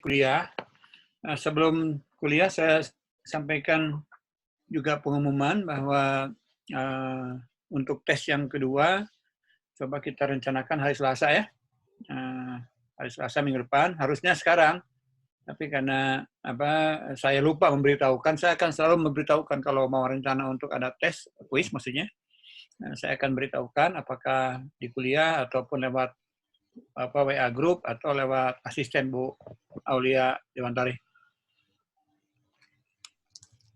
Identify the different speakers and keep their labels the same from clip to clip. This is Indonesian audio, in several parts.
Speaker 1: kuliah. Sebelum kuliah saya sampaikan juga pengumuman bahwa untuk tes yang kedua, coba kita rencanakan hari Selasa ya. Hari Selasa minggu depan, harusnya sekarang. Tapi karena saya lupa memberitahukan, saya akan selalu memberitahukan kalau mau rencana untuk ada tes, kuis maksudnya. Saya akan beritahukan apakah di kuliah ataupun lewat WA group atau lewat asisten Bu Aulia Dewantari.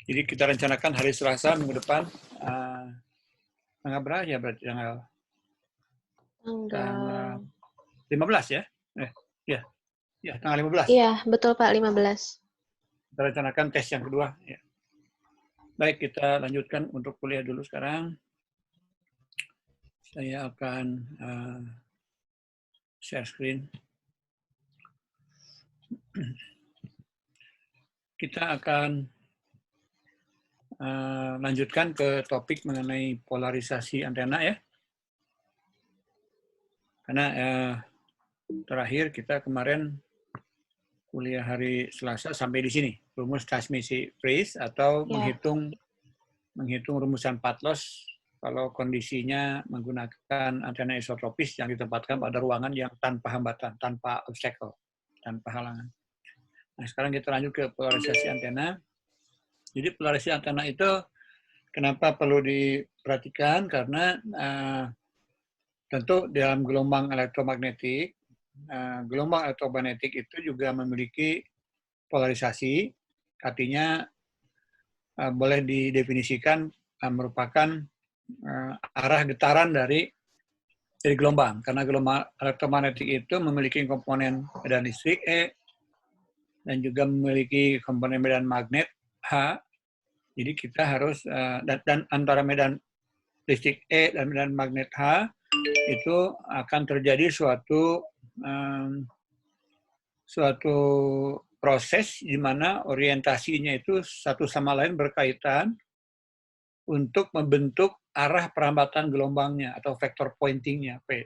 Speaker 1: Jadi kita rencanakan hari Selasa minggu depan, tanggal berapa ya berarti tanggal 15 ya? Ya, tanggal 15.
Speaker 2: Iya, betul Pak, 15.
Speaker 1: Kita rencanakan tes yang kedua. Ya. Baik, kita lanjutkan untuk kuliah dulu sekarang. Saya akan share screen. Kita akan lanjutkan ke topik mengenai polarisasi antena ya. Karena terakhir kita kemarin kuliah hari Selasa sampai di sini, rumus transmisi phase atau menghitung rumusan Patlos kalau kondisinya menggunakan antena isotropis yang ditempatkan pada ruangan yang tanpa hambatan, tanpa obstacle, tanpa halangan. Nah, sekarang kita lanjut ke polarisasi antena. Jadi polarisasi antena itu kenapa perlu diperhatikan? Karena tentu dalam gelombang elektromagnetik, gelombang elektromagnetik itu juga memiliki polarisasi, artinya boleh didefinisikan merupakan arah getaran dari gelombang. Karena gelombang elektromagnetik itu memiliki komponen medan listrik E dan juga memiliki komponen medan magnet H. Jadi kita harus dan antara medan listrik E dan medan magnet H itu akan terjadi suatu proses di mana orientasinya itu satu sama lain berkaitan untuk membentuk arah perambatan gelombangnya atau vektor pointingnya P.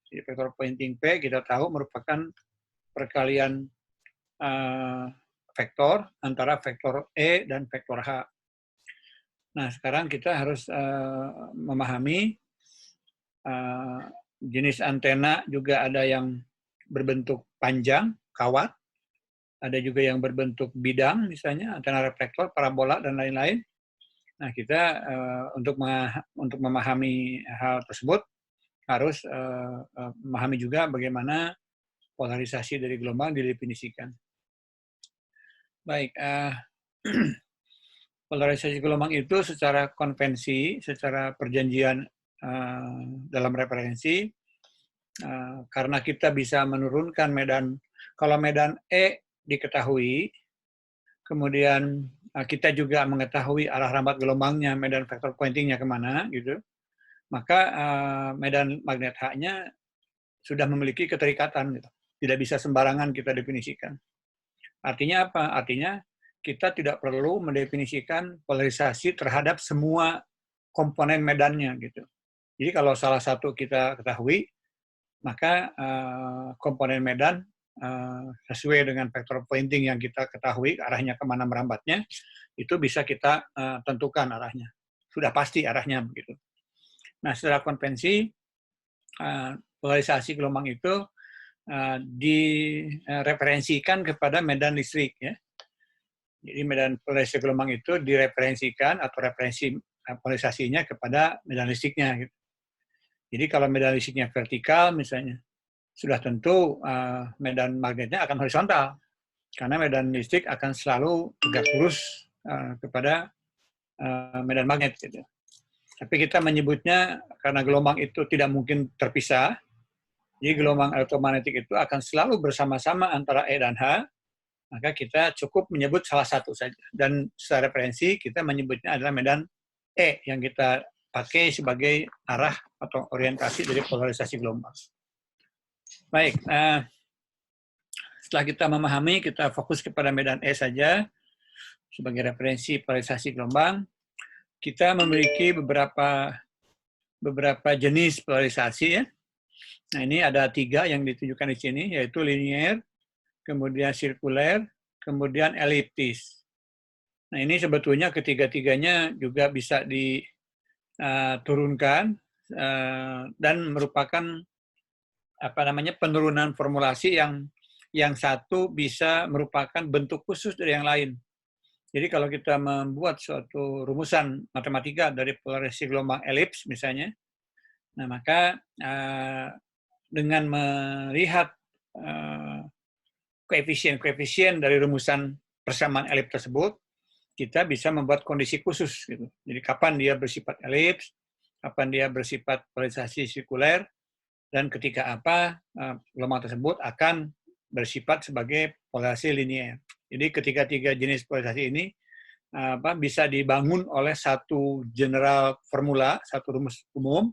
Speaker 1: Jadi vektor pointing P kita tahu merupakan perkalian vektor antara vektor E dan vektor H. Nah, sekarang kita harus memahami jenis antena juga ada yang berbentuk panjang, kawat, ada juga yang berbentuk bidang, misalnya antena reflektor, parabola, dan lain-lain. Nah, kita untuk memahami hal tersebut harus memahami juga bagaimana polarisasi dari gelombang didefinisikan. Baik, polarisasi gelombang itu secara konvensi, secara perjanjian dalam referensi, karena kita bisa menurunkan medan, kalau medan E diketahui, kemudian kita juga mengetahui arah rambat gelombangnya, medan vektor pointingnya kemana, gitu, maka medan magnet H-nya sudah memiliki keterikatan, gitu. Tidak bisa sembarangan kita definisikan. Artinya apa? Artinya kita tidak perlu mendefinisikan polarisasi terhadap semua komponen medannya, gitu. Jadi kalau salah satu kita ketahui, maka komponen medan sesuai dengan vektor pointing yang kita ketahui arahnya kemana merambatnya, itu bisa kita tentukan arahnya. Sudah pasti arahnya begitu. Nah, secara konvensi polarisasi gelombang itu direferensikan kepada medan listrik ya. Jadi medan polarisasi gelombang itu direferensikan atau referensi polarisasinya kepada medan listriknya. Gitu. Jadi kalau medan listriknya vertikal misalnya, sudah tentu medan magnetnya akan horizontal. Karena medan listrik akan selalu tegak lurus kepada medan magnet. Gitu. Tapi kita menyebutnya, karena gelombang itu tidak mungkin terpisah, jadi gelombang elektromagnetik itu akan selalu bersama-sama antara E dan H, maka kita cukup menyebut salah satu saja. Dan secara referensi kita menyebutnya adalah medan E yang kita pakai sebagai arah atau orientasi dari polarisasi gelombang. Baik, setelah kita memahami, kita fokus kepada medan E saja sebagai referensi polarisasi gelombang. Kita memiliki beberapa jenis polarisasi ya. Nah, ini ada 3 yang ditunjukkan di sini, yaitu linear, kemudian sirkuler, kemudian eliptis. Nah, ini sebetulnya ketiga-tiganya juga bisa diturunkan dan merupakan penurunan formulasi yang satu bisa merupakan bentuk khusus dari yang lain. Jadi kalau kita membuat suatu rumusan matematika dari polarisasi gelombang elips misalnya, nah maka dengan melihat koefisien-koefisien dari rumusan persamaan elips tersebut, kita bisa membuat kondisi khusus gitu. Jadi kapan dia bersifat elips, kapan dia bersifat polarisasi sirkuler, dan ketika apa gelombang tersebut akan bersifat sebagai polarisasi linear. Jadi ketiga-tiga jenis polarisasi ini bisa dibangun oleh satu general formula, satu rumus umum,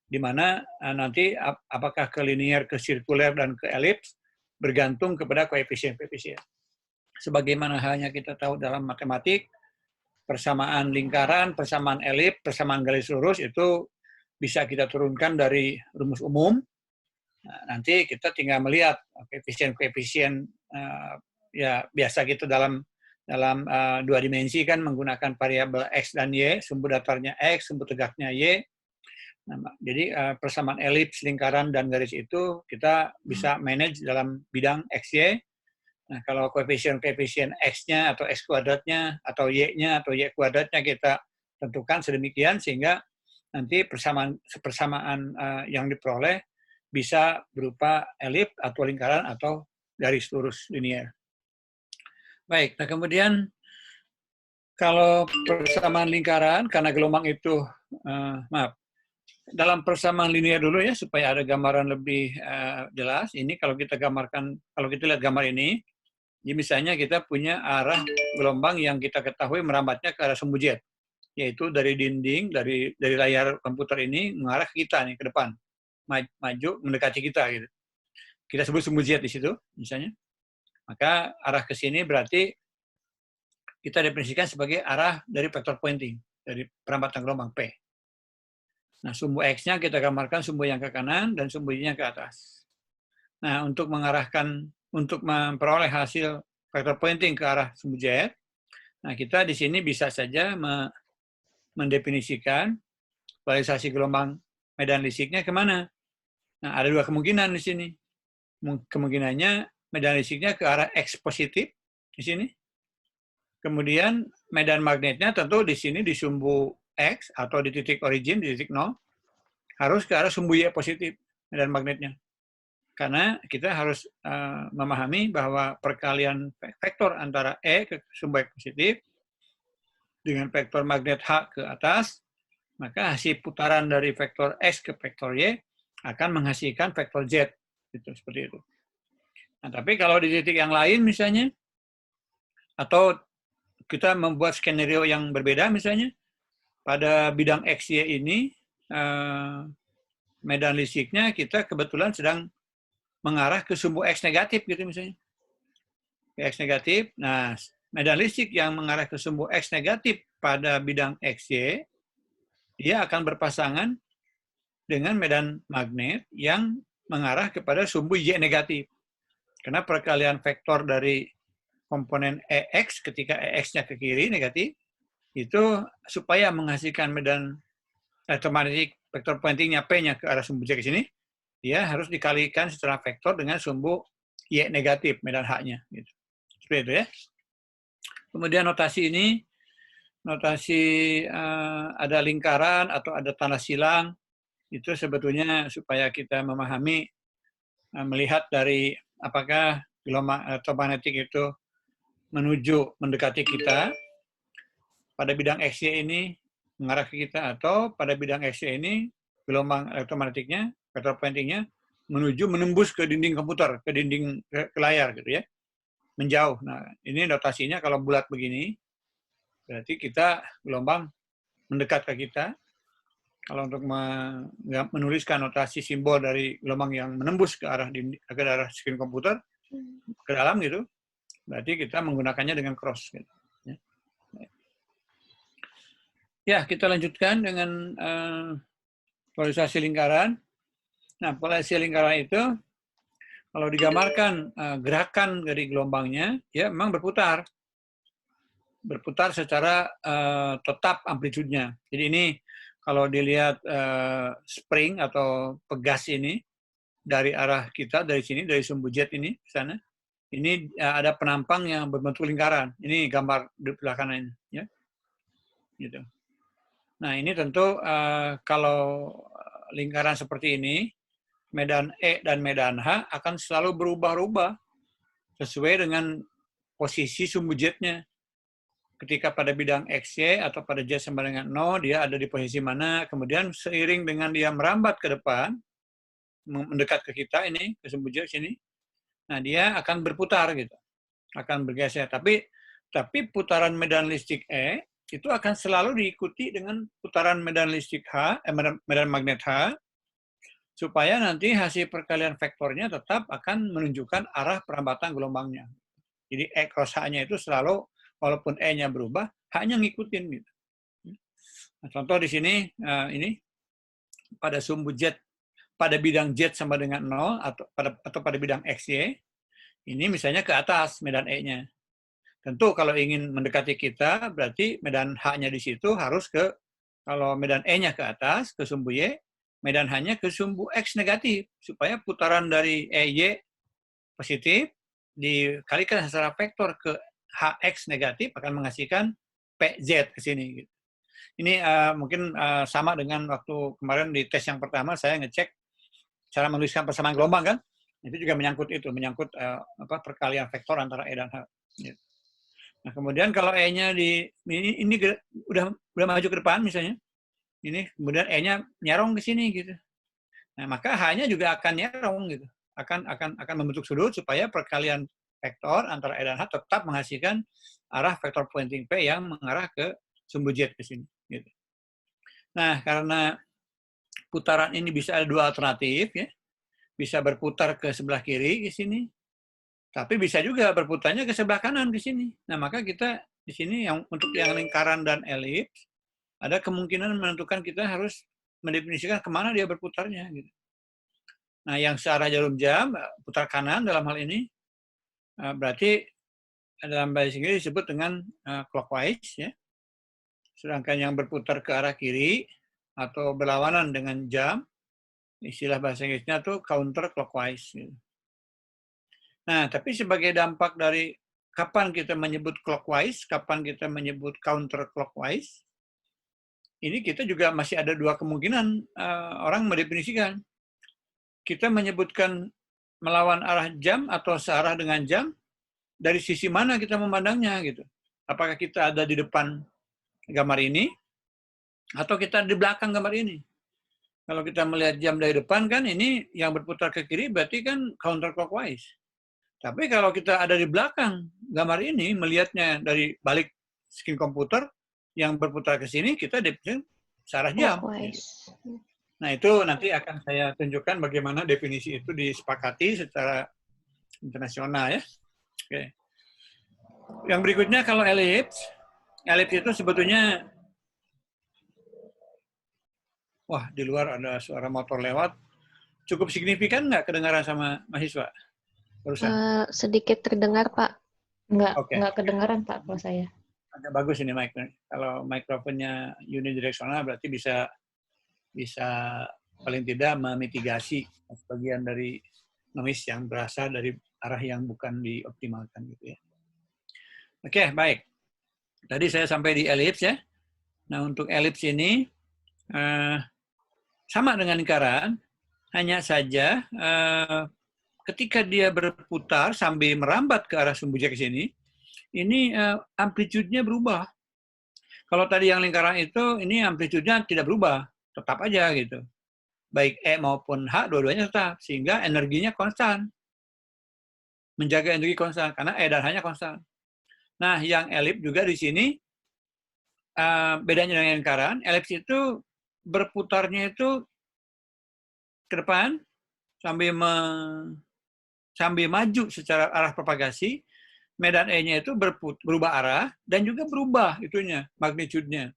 Speaker 1: di mana nanti apakah ke linear, ke sirkuler, dan ke elips bergantung kepada koefisien-koefisien. Sebagaimana halnya kita tahu dalam matematik, persamaan lingkaran, persamaan elips, persamaan garis lurus itu bisa kita turunkan dari rumus umum. Nah, nanti kita tinggal melihat koefisien-koefisien ya biasa gitu dalam dua dimensi kan menggunakan variabel x dan y, sumbu datarnya x, sumbu tegaknya y. Nah, jadi persamaan elips, lingkaran, dan garis itu kita bisa manage dalam bidang xy. Nah, kalau koefisien-koefisien x-nya atau x kuadratnya atau y-nya atau y kuadratnya kita tentukan sedemikian sehingga nanti persamaan yang diperoleh bisa berupa elips atau lingkaran atau garis lurus linear. Baik, nah kemudian kalau persamaan lingkaran, karena gelombang itu, dalam persamaan linear dulu ya, supaya ada gambaran lebih jelas. Ini kalau kita gambarkan, kalau kita lihat gambar ini, jadi misalnya kita punya arah gelombang yang kita ketahui merambatnya ke arah sumbu jet, yaitu dari dinding, dari layar komputer ini mengarah ke kita nih, ke depan. Maju mendekati kita gitu. Kita sebut sumbu jet di situ misalnya. Maka arah ke sini berarti kita definisikan sebagai arah dari vector pointing, dari perambatan gelombang P. Nah, sumbu X-nya kita gambarkan sumbu yang ke kanan dan sumbu Y-nya ke atas. Nah, untuk memperoleh hasil vector pointing ke arah sumbu jet, nah kita di sini bisa saja mendefinisikan polarisasi gelombang medan listriknya kemana. Nah, ada dua kemungkinan di sini. Kemungkinannya medan listriknya ke arah X positif di sini. Kemudian medan magnetnya tentu di sini di sumbu X atau di titik origin, di titik 0, harus ke arah sumbu Y positif medan magnetnya. Karena kita harus memahami bahwa perkalian vektor antara E ke sumbu X positif dengan vektor magnet H ke atas, maka hasil putaran dari vektor X ke vektor Y akan menghasilkan vektor Z. Gitu, seperti itu. Nah, tapi kalau di titik yang lain misalnya, atau kita membuat skenario yang berbeda misalnya, pada bidang XY ini, medan listriknya kita kebetulan sedang mengarah ke sumbu X negatif gitu misalnya. X negatif, nah medan listrik yang mengarah ke sumbu X negatif pada bidang XY, dia akan berpasangan dengan medan magnet yang mengarah kepada sumbu Y negatif. Karena perkalian vektor dari komponen EX ketika EX-nya ke kiri negatif, itu supaya menghasilkan medan elektromagnetik vektor pointingnya P-nya ke arah sumbu J ke sini, dia harus dikalikan secara vektor dengan sumbu Y negatif, medan H-nya. Gitu. Seperti itu ya. Kemudian notasi ini, notasi ada lingkaran atau ada tanda silang, itu sebetulnya supaya kita memahami, melihat dari apakah gelombang elektromagnetik itu mendekati kita pada bidang XY ini mengarah ke kita, atau pada bidang XY ini gelombang elektromagnetiknya, vektor pointingnya menembus ke dinding komputer, ke dinding ke layar gitu ya, menjauh. Nah, ini notasinya kalau bulat begini, berarti kita gelombang mendekat ke kita. Kalau untuk menuliskan notasi simbol dari gelombang yang menembus ke arah screen komputer, ke dalam gitu, berarti kita menggunakannya dengan cross. Gitu. Ya, kita lanjutkan dengan polarisasi lingkaran. Nah, polarisasi lingkaran itu Kalau digambarkan gerakan dari gelombangnya, ya memang berputar secara tetap amplitudenya. Jadi ini kalau dilihat spring atau pegas ini dari arah kita, dari sini, dari sumbu jet ini ke sana, ini ada penampang yang berbentuk lingkaran. Ini gambar di sebelah kanan ini, ya. Gitu. Nah ini tentu kalau lingkaran seperti ini, medan E dan medan H akan selalu berubah-ubah sesuai dengan posisi sumbu jetnya. Ketika pada bidang XY atau pada jet sama dengan 0, dia ada di posisi mana, kemudian seiring dengan dia merambat ke depan, mendekat ke kita ini, ke sumbu jet sini, nah dia akan berputar gitu, akan bergeser. Tapi putaran medan listrik E itu akan selalu diikuti dengan putaran medan listrik H, medan magnet H, supaya nanti hasil perkalian vektornya tetap akan menunjukkan arah perambatan gelombangnya. Jadi E cross H-nya itu selalu, walaupun E-nya berubah, H-nya ngikutin gitu. Nah, contoh di sini, ini pada sumbu jet, pada bidang jet sama dengan 0, atau pada bidang XY, ini misalnya ke atas medan E-nya. Tentu kalau ingin mendekati kita, berarti medan H-nya di situ harus kalau medan E-nya ke atas, ke sumbu Y, medan H-nya ke sumbu X negatif, supaya putaran dari EY positif dikalikan secara vektor ke HX negatif akan menghasilkan PZ ke sini. Ini mungkin sama dengan waktu kemarin di tes yang pertama saya ngecek cara menuliskan persamaan gelombang kan. Itu juga menyangkut perkalian vektor antara E dan H. Nah kemudian kalau E-nya ini udah maju ke depan misalnya, ini kemudian E-nya nyerong ke sini gitu. Nah maka H-nya juga akan nyerong gitu, akan membentuk sudut supaya perkalian vektor antara E dan H tetap menghasilkan arah vektor pointing P yang mengarah ke sumbu jet ke sini. Gitu. Nah, karena putaran ini bisa ada dua alternatif, ya, bisa berputar ke sebelah kiri ke sini, tapi bisa juga berputarnya ke sebelah kanan ke sini. Nah, maka kita di sini untuk yang lingkaran dan elips ada kemungkinan menentukan kita harus mendefinisikan kemana dia berputarnya. Gitu. Nah, yang searah jarum jam putar kanan dalam hal ini berarti dalam bahasa Inggris disebut dengan clockwise, ya. Sedangkan yang berputar ke arah kiri atau berlawanan dengan jam, istilah bahasa Inggrisnya tuh counter clockwise. Nah, tapi sebagai dampak dari kapan kita menyebut clockwise, kapan kita menyebut counter clockwise, ini kita juga masih ada dua kemungkinan orang mendefinisikan. Kita menyebutkan melawan arah jam atau searah dengan jam, dari sisi mana kita memandangnya gitu. Apakah kita ada di depan gambar ini atau kita di belakang gambar ini? Kalau kita melihat jam dari depan kan ini yang berputar ke kiri berarti kan counterclockwise. Tapi kalau kita ada di belakang gambar ini melihatnya dari balik screen komputer yang berputar ke sini, kita definisikan searah jam. Nah itu nanti akan saya tunjukkan bagaimana definisi itu disepakati secara internasional, ya. Oke. Yang berikutnya kalau elips itu sebetulnya, wah di luar ada suara motor lewat, cukup signifikan nggak kedengaran sama mahasiswa?
Speaker 2: Sedikit terdengar Pak.
Speaker 3: Nggak kedengaran Pak kalau saya.
Speaker 1: Agak bagus ini mic. Kalau mikrofonnya unidireksional berarti bisa paling tidak memitigasi sebagian dari noise yang berasal dari arah yang bukan dioptimalkan gitu ya. Oke, baik. Tadi saya sampai di elips, ya. Nah, untuk elips ini sama dengan lingkaran, hanya saja ketika dia berputar sambil merambat ke arah sumbu jet ke sini, ini amplitudenya berubah. Kalau tadi yang lingkaran itu, ini amplitudenya tidak berubah, tetap aja gitu. Baik E maupun H, dua-duanya tetap, sehingga energinya konstan. Menjaga energi konstan, karena E dan H-nya konstan. Nah, yang elips juga di sini, bedanya dengan lingkaran, elips itu berputarnya itu ke depan, sambil maju secara arah propagasi, medan E-nya itu berubah arah, dan juga berubah itunya, magnitudenya.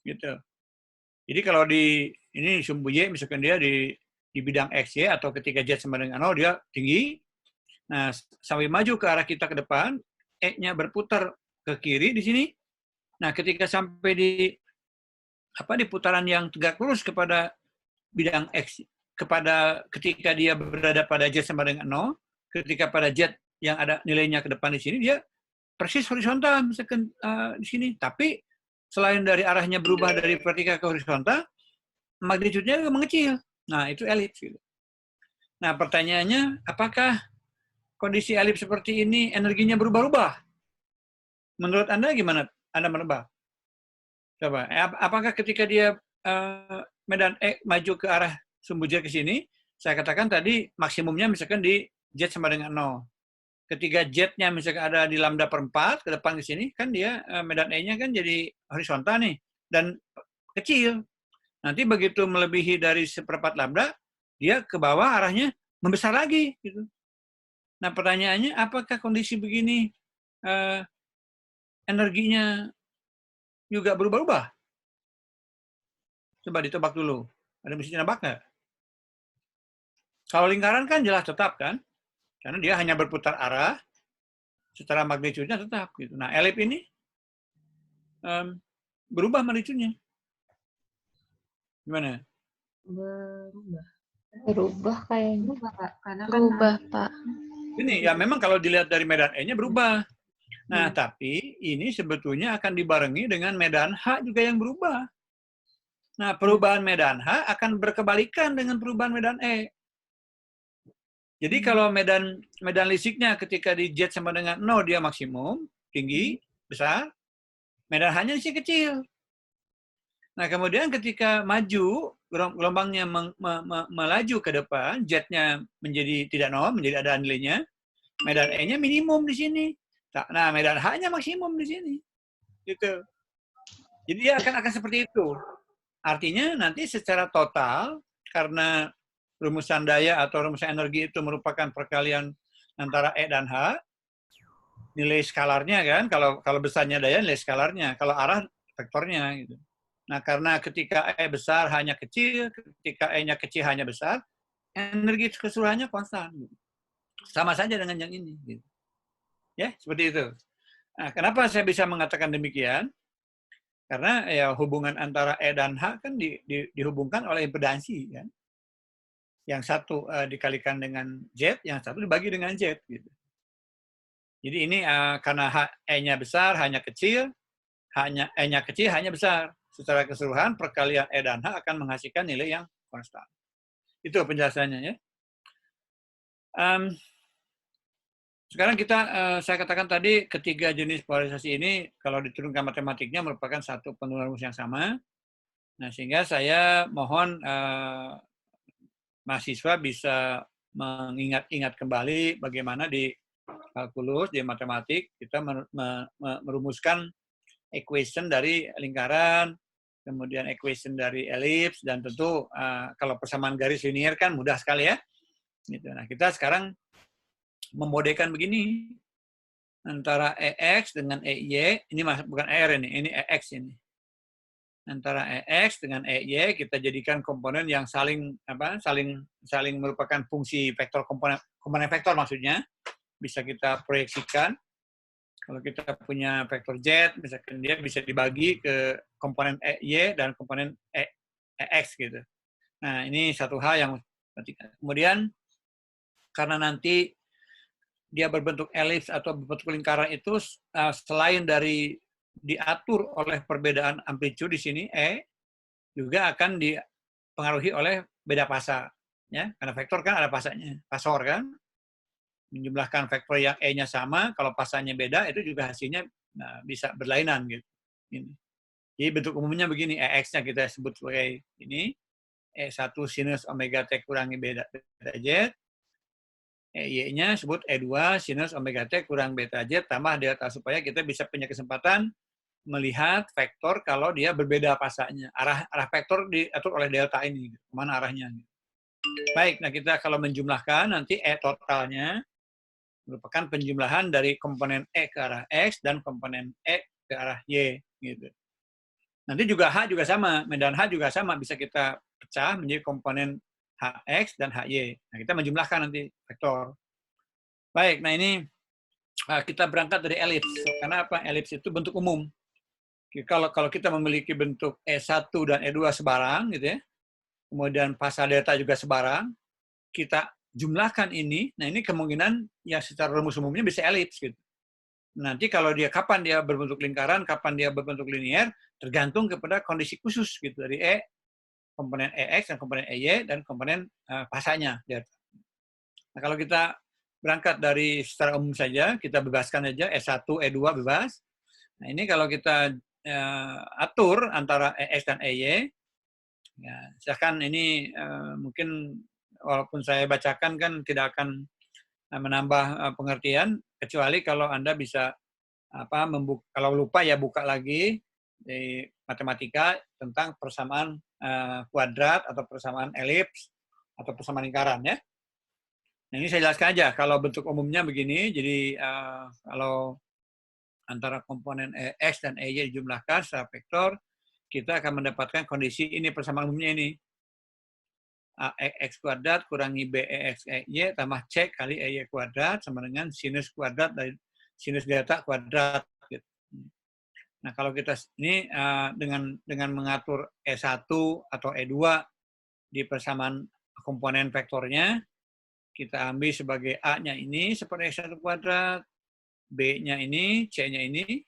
Speaker 1: Gitu. Jadi kalau ini sumbu Y, misalkan dia di bidang XY, atau ketika jet sama dengan 0, dia tinggi, Nah, sambil maju ke arah kita ke depan, E-nya berputar ke kiri di sini. Nah, ketika sampai di putaran yang tegak lurus kepada bidang X, ketika dia berada pada Z sama dengan 0, ketika pada Z yang ada nilainya ke depan di sini, dia persis horizontal misalkan di sini. Tapi selain dari arahnya berubah dari vertikal ke horizontal, magnitudenya juga mengecil. Nah, itu elips. Gitu. Nah, pertanyaannya, apakah kondisi elips seperti ini energinya berubah-ubah? Menurut Anda gimana? Anda menebak? Coba, apakah ketika dia medan E maju ke arah sumbu Z ke sini, saya katakan tadi maksimumnya misalkan di Z sama dengan 0. Ketika Z-nya misalkan ada di lambda per 4 ke depan ke sini, kan dia medan E-nya kan jadi horizontal nih, dan kecil. Nanti begitu melebihi dari seperempat lambda, dia ke bawah arahnya membesar lagi. Gitu. Nah pertanyaannya, apakah kondisi begini energinya juga berubah-ubah? Coba ditebak dulu. Ada mesti nebak nggak? Kalau lingkaran kan jelas tetap kan, karena dia hanya berputar arah, secara magnitudenya tetap. Gitu. Nah elip ini berubah magnitudenya. Gimana?
Speaker 3: Berubah kayaknya.
Speaker 2: Berubah, Pak.
Speaker 1: Ini ya memang kalau dilihat dari medan E-nya berubah. Nah, tapi ini sebetulnya akan dibarengi dengan medan H juga yang berubah. Nah, perubahan medan H akan berkebalikan dengan perubahan medan E. Jadi kalau medan listriknya ketika di Z sama dengan 0 dia maksimum, tinggi, besar, medan H-nya sih kecil. Nah, kemudian ketika maju, gelombangnya melaju ke depan, Z-nya menjadi tidak 0, menjadi ada nilainya, medan E-nya minimum di sini. Nah, medan H-nya maksimum di sini. Gitu. Jadi dia akan seperti itu. Artinya nanti secara total, karena rumusan daya atau rumusan energi itu merupakan perkalian antara E dan H, nilai skalarnya kan, kalau besarnya daya, nilai skalarnya. Kalau arah, vektornya. Gitu. Nah, karena ketika E besar, H-nya kecil, ketika E-nya kecil, H-nya besar, energi keseluruhannya konstan. Gitu. Sama saja dengan yang ini. Gitu. Ya, seperti itu. Nah, kenapa saya bisa mengatakan demikian? Karena ya hubungan antara E dan H kan dihubungkan oleh impedansi, kan? Yang satu dikalikan dengan Z, yang satu dibagi dengan Z. Gitu. Jadi ini karena E-nya besar, H-nya kecil, E-nya kecil, H-nya besar. Secara keseluruhan perkalian E dan H akan menghasilkan nilai yang konstan. Itu penjelasannya ya. Sekarang saya katakan tadi ketiga jenis polarisasi ini kalau diturunkan matematiknya merupakan satu penurunan rumus yang sama. Nah sehingga saya mohon mahasiswa bisa mengingat-ingat kembali bagaimana di kalkulus, di matematik kita merumuskan equation dari lingkaran, kemudian equation dari elips, dan tentu kalau persamaan garis linier kan mudah sekali ya. Gitu. Nah kita sekarang memodekan begini antara EX dengan EY, ini bukan ER ini EX ini. Antara EX dengan EY kita jadikan komponen yang saling merupakan fungsi vektor komponen vektor maksudnya bisa kita proyeksikan. Kalau kita punya vektor Z, misalkan dia bisa dibagi ke komponen EY dan komponen EX gitu. Nah ini satu hal yang kemudian karena nanti dia berbentuk elips atau berbentuk lingkaran itu selain dari diatur oleh perbedaan amplitude di sini E juga akan dipengaruhi oleh beda pasa ya karena vektor kan ada pasanya pasor kan menjumlahkan vektor yang E-nya sama kalau pasanya beda itu juga hasilnya bisa berlainan gitu ini. Jadi bentuk umumnya begini EX-nya kita sebut sebagai ini E1 sinus omega T kurangi beta Z, Y-nya sebut E2 sinus omega T kurang beta Z tambah delta supaya kita bisa punya kesempatan melihat vektor kalau dia berbeda pasanya. Arah vektor diatur oleh delta ini, kemana arahnya. Baik, nah kita kalau menjumlahkan nanti E totalnya merupakan penjumlahan dari komponen E ke arah X dan komponen E ke arah Y. Gitu. Nanti juga H juga sama, medan H juga sama, bisa kita pecah menjadi komponen HX dan HY. Nah, kita menjumlahkan nanti vektor. Baik, nah ini kita berangkat dari elips. Karena apa? Elips itu bentuk umum. Kalau kita memiliki bentuk E1 dan E2 sebarang, gitu ya, kemudian pasa delta juga sebarang, kita jumlahkan ini, nah ini kemungkinan ya secara rumus umumnya bisa elips gitu. Nanti kalau dia kapan dia berbentuk lingkaran, kapan dia berbentuk linear, tergantung kepada kondisi khusus gitu dari komponen EX dan komponen EY dan komponen pasanya. Nah, kalau kita berangkat dari secara umum saja, kita bebaskan saja E1, E2 bebas. Nah, ini kalau kita atur antara EX dan EY, ya, misalkan ini mungkin walaupun saya bacakan kan tidak akan menambah pengertian, kecuali kalau Anda bisa kalau lupa ya buka lagi di matematika tentang persamaan kuadrat atau persamaan elips atau persamaan lingkaran ya. Nah, ini saya jelaskan aja. Kalau bentuk umumnya begini, jadi kalau antara komponen X dan EY dijumlahkan secara vektor, kita akan mendapatkan kondisi ini persamaan umumnya ini. X kuadrat kurangi BEX EY tambah C kali EY kuadrat sama dengan sinus kuadrat dari sinus delta kuadrat. Nah, kalau kita ini dengan mengatur E1 atau E2 di persamaan komponen vektornya, kita ambil sebagai A-nya ini seperti X1 kuadrat, B-nya ini, C-nya ini,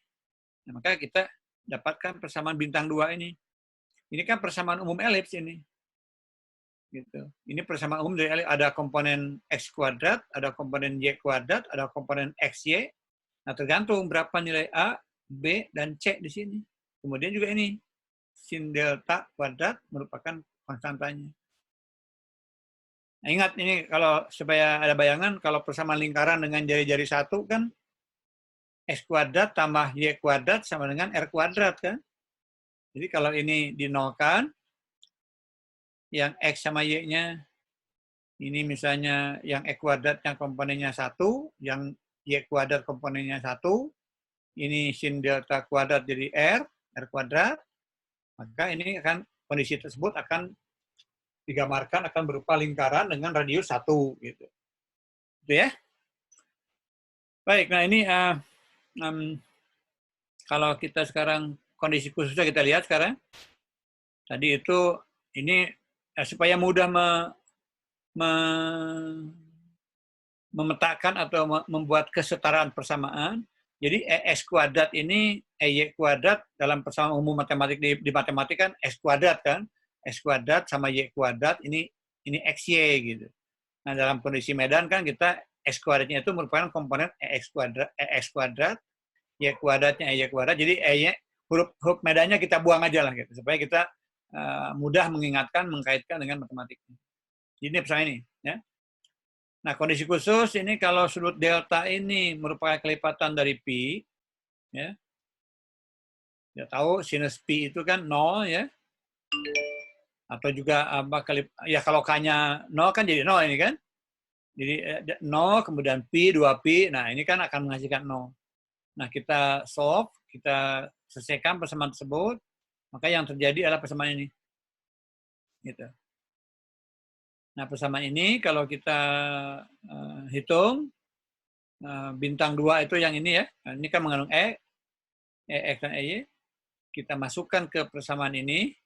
Speaker 1: nah, maka kita dapatkan persamaan bintang 2 ini. Ini kan persamaan umum elips ini. Gitu. Ini persamaan umum dari elips. Ada komponen X kuadrat, ada komponen Y kuadrat, ada komponen XY. Nah, tergantung berapa nilai A, B, dan C di sini. Kemudian juga ini, sin delta kuadrat merupakan konstantanya. Nah, ingat ini kalau supaya ada bayangan, kalau persamaan lingkaran dengan jari-jari satu kan, X kuadrat tambah Y kuadrat sama dengan R kuadrat kan. Jadi kalau ini dinolkan, yang X sama Y-nya, ini misalnya yang X kuadrat yang komponennya 1, yang Y kuadrat komponennya 1, ini sin delta kuadrat jadi R kuadrat, maka ini akan kondisi tersebut akan digambarkan akan berupa lingkaran dengan radius 1 gitu. Gitu ya. Baik, nah ini kalau kita sekarang kondisi khususnya kita lihat sekarang. Tadi itu ini supaya mudah memetakan atau membuat kesetaraan persamaan. Jadi EX kuadrat ini EY kuadrat dalam persamaan umum matematik di matematik kan X kuadrat kan. X kuadrat sama Y kuadrat ini XY gitu. Nah, dalam kondisi medan kan kita X kuadratnya itu merupakan komponen EX kuadrat, Y kuadratnya EY kuadrat. Jadi huruf medannya kita buang aja lah gitu supaya kita mudah mengingatkan, mengkaitkan dengan matematik. Jadi ini persamaan ini ya. Nah, kondisi khusus ini kalau sudut delta ini merupakan kelipatan dari pi, ya. Ya tahu sinus pi itu kan 0 ya. Atau juga ya kalau k-nya 0 kan jadi 0 ini kan. Jadi 0 kemudian pi 2pi. Nah, ini kan akan menghasilkan 0. Nah, kita solve, kita selesaikan persamaan tersebut, maka yang terjadi adalah persamaan ini. Gitu. Nah, persamaan ini kalau kita hitung, bintang 2 itu yang ini ya. Nah, ini kan mengandung EX dan EY. Kita masukkan ke persamaan ini,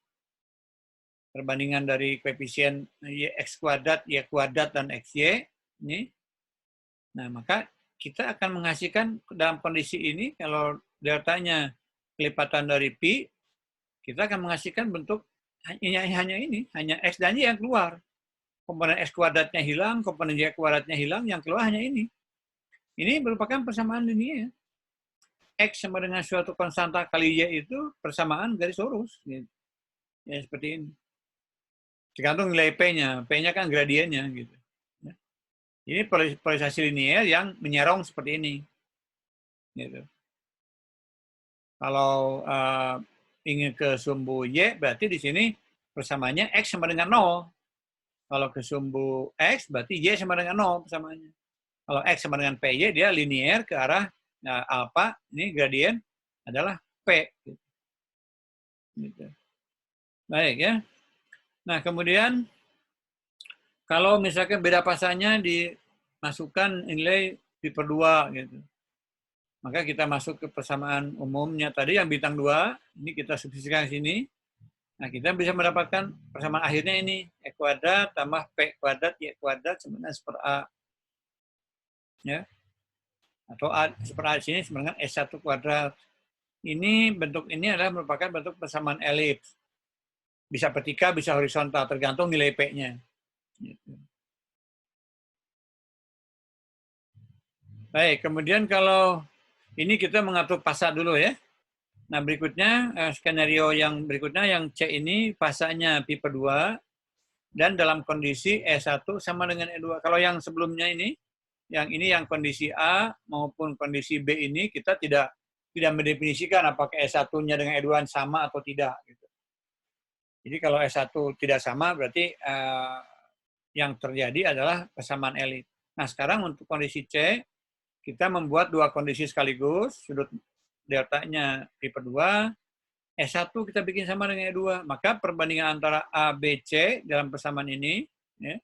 Speaker 1: perbandingan dari koefisien X kuadrat, Y kuadrat, dan XY. Ini. Nah, maka kita akan menghasilkan dalam kondisi ini, kalau deltanya kelipatan dari pi, kita akan menghasilkan bentuk hanya ini, hanya X dan Y yang keluar. Komponen X kuadratnya hilang, komponen Y kuadratnya hilang, yang keluar hanya ini. Ini merupakan persamaan linear. X sama dengan suatu konstanta kali Y itu persamaan garis lurus. Gitu. Ya, seperti ini. Tergantung nilai P-nya. P-nya kan gradiennya. Gitu. Ya. Ini polarisasi linear yang menyerong seperti ini. Gitu. Kalau ingin ke sumbu Y, berarti di sini persamaannya X sama dengan 0. Kalau ke sumbu X, berarti Y sama dengan 0 persamaannya. Kalau X sama dengan PY, dia linear ke arah alpha, ini gradien adalah P. Gitu. Baik ya. Nah, kemudian kalau misalkan beda pasanya dimasukkan nilai pi per 2 gitu. Maka kita masuk ke persamaan umumnya tadi yang bintang 2, ini kita substitusikan ke sini. Nah, kita bisa mendapatkan persamaan akhirnya ini, E kuadrat tambah P kuadrat Y kuadrat sama dengan seper A. Ya. Atau A seper A di sini sama dengan S1 kuadrat. Ini bentuk ini adalah merupakan bentuk persamaan elips. Bisa vertikal, bisa horizontal, tergantung nilai P-nya. Gitu. Baik, kemudian kalau ini kita mengatur fasa dulu ya. Nah, berikutnya skenario yang berikutnya yang C ini fasanya pi per 2 dan dalam kondisi E1 sama dengan E2. Kalau yang sebelumnya ini yang kondisi A maupun kondisi B ini kita tidak mendefinisikan apakah E1-nya dengan E2 sama atau tidak gitu. Jadi kalau E1 tidak sama berarti yang terjadi adalah persamaan elips. Nah, sekarang untuk kondisi C kita membuat dua kondisi sekaligus, sudut deltanya pi per 2, S1 kita bikin sama dengan E2. Maka perbandingan antara A, B, C dalam persamaan ini, ya,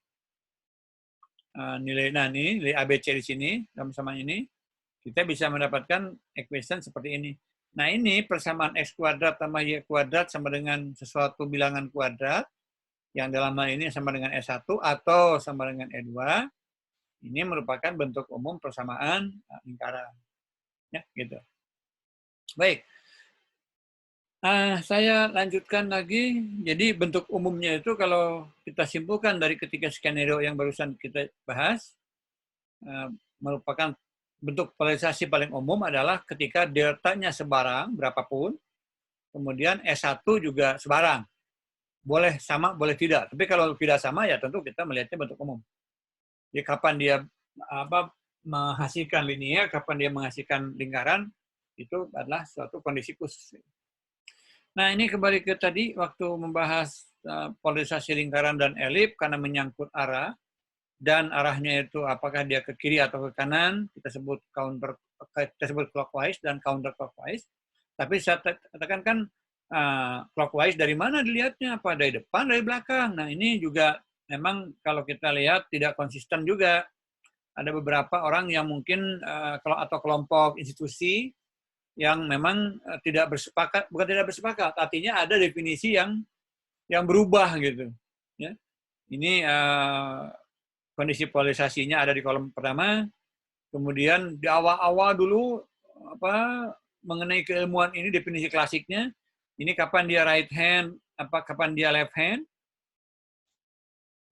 Speaker 1: nilai A, B, C di sini, dalam persamaan ini, kita bisa mendapatkan equation seperti ini. Nah, ini persamaan X kuadrat tambah Y kuadrat sama dengan sesuatu bilangan kuadrat, yang dalam hal ini sama dengan S1 atau sama dengan E2, ini merupakan bentuk umum persamaan lingkaran. Ya, gitu. Baik. Saya lanjutkan lagi. Jadi bentuk umumnya itu kalau kita simpulkan dari ketiga skenario yang barusan kita bahas, merupakan bentuk polarisasi paling umum adalah ketika deltanya sebarang berapapun, kemudian S1 juga sebarang. Boleh sama, boleh tidak. Tapi kalau tidak sama ya tentu kita melihatnya bentuk umum. Jadi kapan dia menghasilkan linear, kapan dia menghasilkan lingkaran, itu adalah suatu kondisi khusus. Nah, ini kembali ke tadi waktu membahas polarisasi lingkaran dan elip karena menyangkut arah, dan arahnya itu apakah dia ke kiri atau ke kanan, kita sebut clockwise dan counterclockwise. Tapi saya katakan kan clockwise dari mana dilihatnya? Apa dari depan, dari belakang? Nah, ini juga memang kalau kita lihat tidak konsisten juga. Ada beberapa orang yang mungkin atau kelompok institusi yang memang tidak bersepakat, bukan tidak bersepakat, artinya ada definisi yang berubah gitu. Ya. Ini kondisi polarisasinya ada di kolom pertama, kemudian di awal-awal dulu mengenai keilmuan ini definisi klasiknya, ini kapan dia right hand, kapan dia left hand.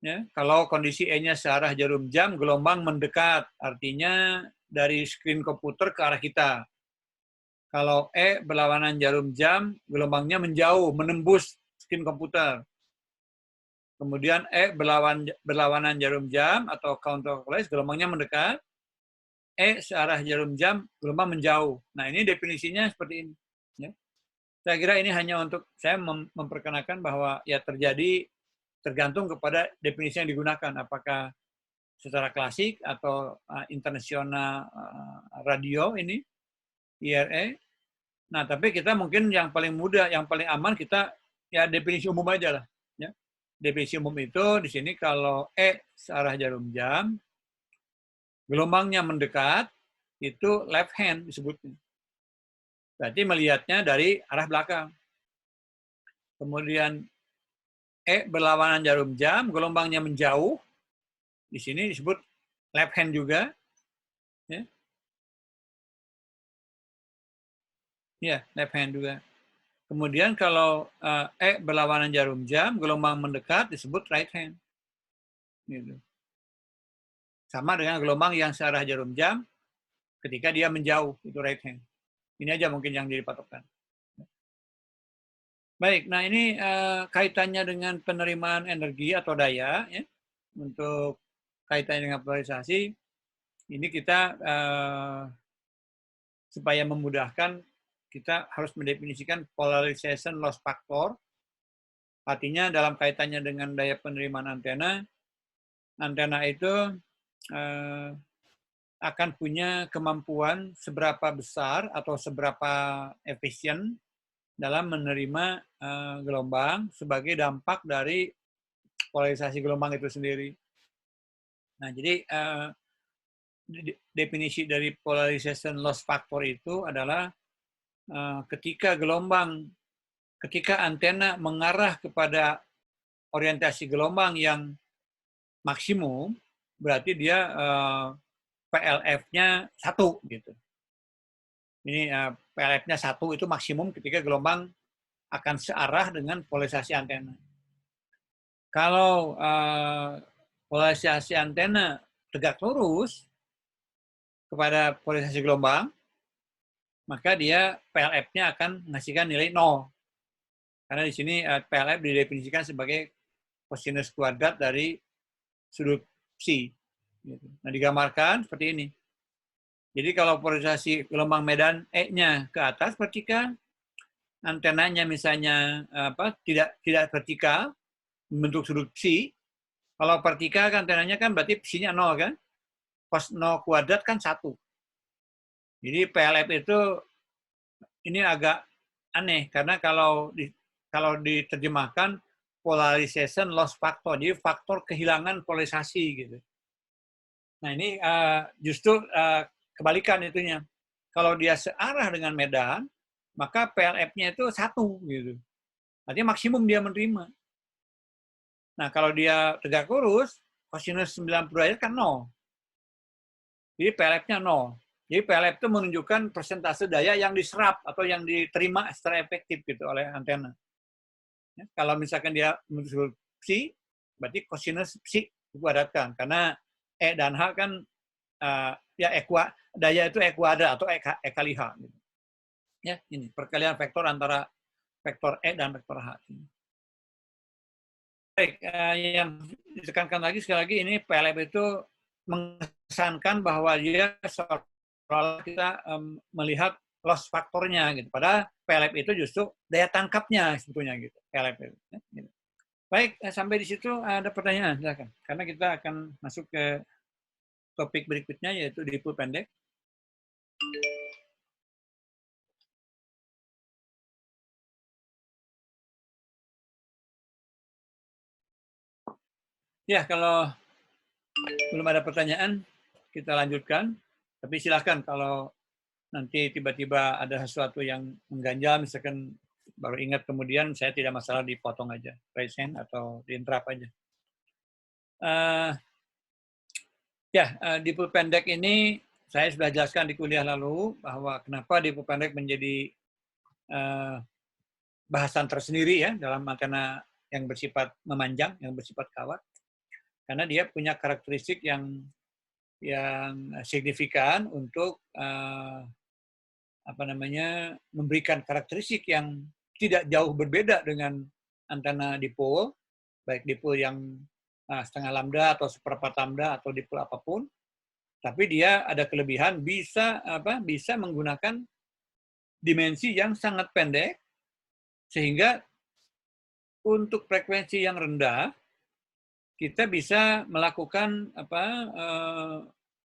Speaker 1: Ya, kalau kondisi E-nya searah jarum jam, gelombang mendekat, artinya dari screen komputer ke arah kita. Kalau E berlawanan jarum jam, gelombangnya menjauh, menembus screen komputer. Kemudian E berlawanan jarum jam atau counterclockwise, gelombangnya mendekat. E searah jarum jam, gelombang menjauh. Nah, ini definisinya seperti ini. Ya. Saya kira ini hanya untuk saya memperkenalkan bahwa ya tergantung kepada definisi yang digunakan. Apakah secara klasik atau internasional radio ini, IRE. Nah, tapi kita mungkin yang paling mudah, yang paling aman kita ya definisi umum aja lah. Ya. Definisi umum itu di sini kalau E searah jarum jam, gelombangnya mendekat, itu left hand disebutnya. Berarti melihatnya dari arah belakang. Kemudian E berlawanan jarum jam, gelombangnya menjauh, di sini disebut left hand juga. Ya. Ya, left hand juga. Kemudian kalau E berlawanan jarum jam, gelombang mendekat disebut right hand. Gitu. Sama dengan gelombang yang searah jarum jam, ketika dia menjauh, itu right hand. Ini aja mungkin yang jadi patokan. Baik, nah ini kaitannya dengan penerimaan energi atau daya, ya, untuk kaitannya dengan polarisasi. Ini kita supaya memudahkan, kita harus mendefinisikan polarization loss factor. Artinya dalam kaitannya dengan daya penerimaan antena itu akan punya kemampuan seberapa besar atau seberapa efisien dalam menerima gelombang sebagai dampak dari polarisasi gelombang itu sendiri. Nah, jadi definisi dari polarization loss factor itu adalah ketika antena mengarah kepada orientasi gelombang yang maksimum, berarti dia PLF-nya 1 gitu. Ini PLF-nya 1 itu maksimum ketika gelombang akan searah dengan polarisasi antena. Kalau polarisasi antena tegak lurus kepada polarisasi gelombang, maka dia PLF-nya akan menghasilkan nilai 0. Karena di sini PLF didefinisikan sebagai kosinus kuadrat dari sudut psi. Nah, digambarkan seperti ini. Jadi kalau polarisasi gelombang medan E-nya ke atas vertikal, antenanya misalnya tidak vertikal, membentuk sudut psi. Kalau vertikal kan antenanya kan berarti psi-nya 0 kan? Cos 0 kuadrat kan 1. Jadi PLF itu ini agak aneh karena kalau diterjemahkan polarization loss factor, jadi faktor kehilangan polarisasi gitu. Nah ini justru kebalikan itunya. Kalau dia searah dengan medan, maka PLF-nya itu 1 gitu. Artinya maksimum dia menerima. Nah kalau dia tegak lurus, kosinus 90 derajat kan 0. Jadi PLF-nya 0. Jadi PLF itu menunjukkan persentase daya yang diserap atau yang diterima secara efektif gitu oleh antena. Ya, kalau misalkan dia menurut psi, berarti kosinus psi dikuadratkan. Karena E dan H kan daya itu E kuadrat atau E kali H. Gitu. Ya, ini perkalian vektor antara vektor E dan vektor H. Baik, yang ditekankan lagi sekali lagi ini PLF itu mengesankan bahwa dia seolah kita melihat loss faktornya gitu. Padahal PLF itu justru daya tangkapnya sebetulnya gitu. PLF itu. Ya, gitu. Baik, sampai di situ ada pertanyaan, silakan. Karena kita akan masuk ke topik berikutnya yaitu dipol pendek. Ya, kalau belum ada pertanyaan, kita lanjutkan. Tapi silakan kalau nanti tiba-tiba ada sesuatu yang mengganjal, misalkan baru ingat kemudian, saya tidak masalah dipotong aja, raise hand atau di-interrupt aja. Dipol pendek ini saya sudah jelaskan di kuliah lalu bahwa kenapa dipol pendek menjadi bahasan tersendiri ya dalam antena yang bersifat memanjang, yang bersifat kawat, karena dia punya karakteristik yang signifikan untuk memberikan karakteristik yang tidak jauh berbeda dengan antena dipol, baik dipol yang setengah lambda atau seperempat lambda atau dipol apapun, tapi dia ada kelebihan bisa menggunakan dimensi yang sangat pendek sehingga untuk frekuensi yang rendah kita bisa melakukan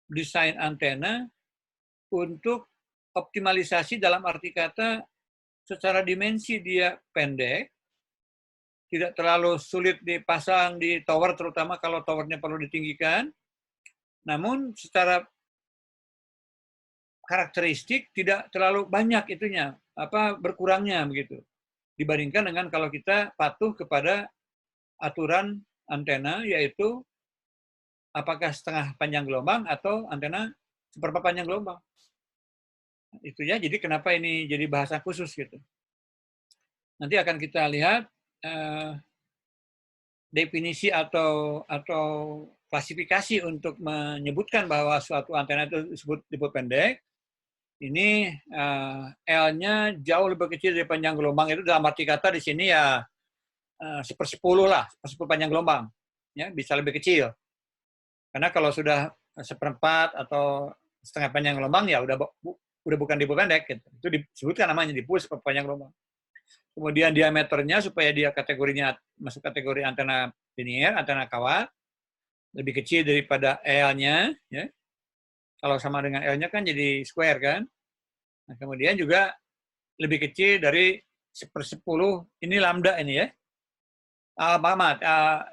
Speaker 1: desain antena untuk optimalisasi dalam arti kata secara dimensi dia pendek, tidak terlalu sulit dipasang di tower, terutama kalau towernya perlu ditinggikan, namun secara karakteristik tidak terlalu banyak itunya, berkurangnya begitu, dibandingkan dengan kalau kita patuh kepada aturan antena, yaitu apakah setengah panjang gelombang atau antena seperempat panjang gelombang. Itu ya, jadi kenapa ini jadi bahasa khusus gitu. Nanti akan kita lihat definisi atau klasifikasi untuk menyebutkan bahwa suatu antena itu disebut dipol pendek. Ini L-nya jauh lebih kecil dari panjang gelombang, itu dalam arti kata di sini ya 1/10 lah, 1/10 panjang gelombang. Ya, bisa lebih kecil. Karena kalau sudah seperempat atau setengah panjang gelombang ya udah bukan dipol pendek gitu. Itu disebutkan namanya dipol seperpanjang gelombang. Kemudian diameternya supaya dia kategorinya masuk kategori antena linear, antena kawat, lebih kecil daripada L-nya, ya. Kalau sama dengan L-nya kan jadi square kan. Nah, kemudian juga lebih kecil dari 1/10, ini lambda ini ya.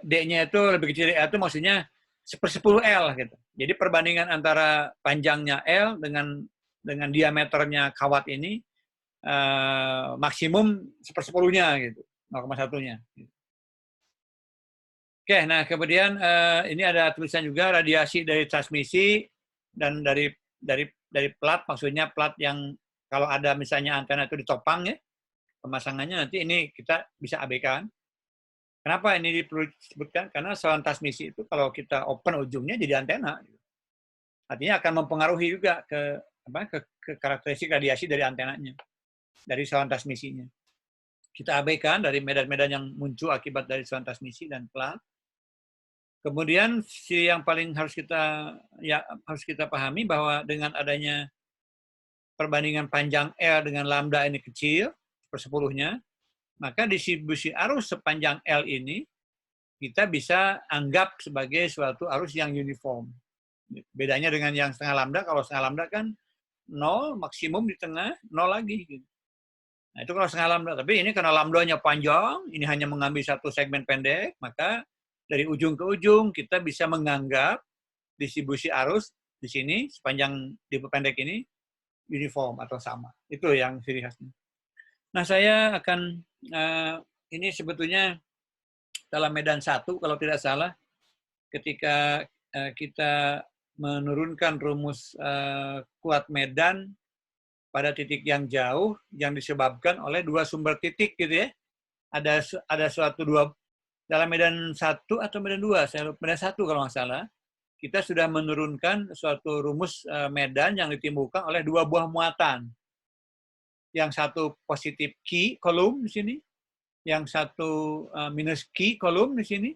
Speaker 1: D-nya itu lebih kecil dari L itu maksudnya 1/10 L gitu. Jadi perbandingan antara panjangnya L dengan diameternya kawat ini maksimum 1/10-nya gitu, 0,1-nya. Oke, nah kemudian ini ada tulisan juga radiasi dari transmisi dan dari plat, maksudnya plat yang kalau ada misalnya antena itu ditopang ya, pemasangannya nanti ini kita bisa abaikan. Kenapa ini perlu disebutkan? Karena saluran transmisi itu kalau kita open ujungnya jadi antena. Artinya akan mempengaruhi juga ke karakteristik radiasi dari antenanya, dari saluran transmisinya. Kita abaikan dari medan-medan yang muncul akibat dari saluran transmisi dan plat. Kemudian yang paling harus kita pahami bahwa dengan adanya perbandingan panjang L dengan lambda ini kecil, 1/10-nya, maka distribusi arus sepanjang L ini kita bisa anggap sebagai suatu arus yang uniform. Bedanya dengan yang setengah lambda, kalau setengah lambda kan 0, maksimum di tengah, 0 lagi. Nah, itu kalau setengah lambda. Tapi ini karena lambdanya panjang, ini hanya mengambil satu segmen pendek, maka dari ujung ke ujung kita bisa menganggap distribusi arus di sini, sepanjang tipe pendek ini, uniform atau sama. Itu yang ciri khasnya. Nah, saya akan, ini sebetulnya dalam Medan 1, kalau tidak salah, ketika kita menurunkan rumus kuat medan pada titik yang jauh, yang disebabkan oleh dua sumber titik gitu ya. Ada suatu dua, dalam Medan 1 atau Medan 2, saya lupa, Medan 1 kalau nggak salah, kita sudah menurunkan suatu rumus medan yang ditimbulkan oleh dua buah muatan. Yang satu positif Q kolom di sini, yang satu minus Q kolom di sini.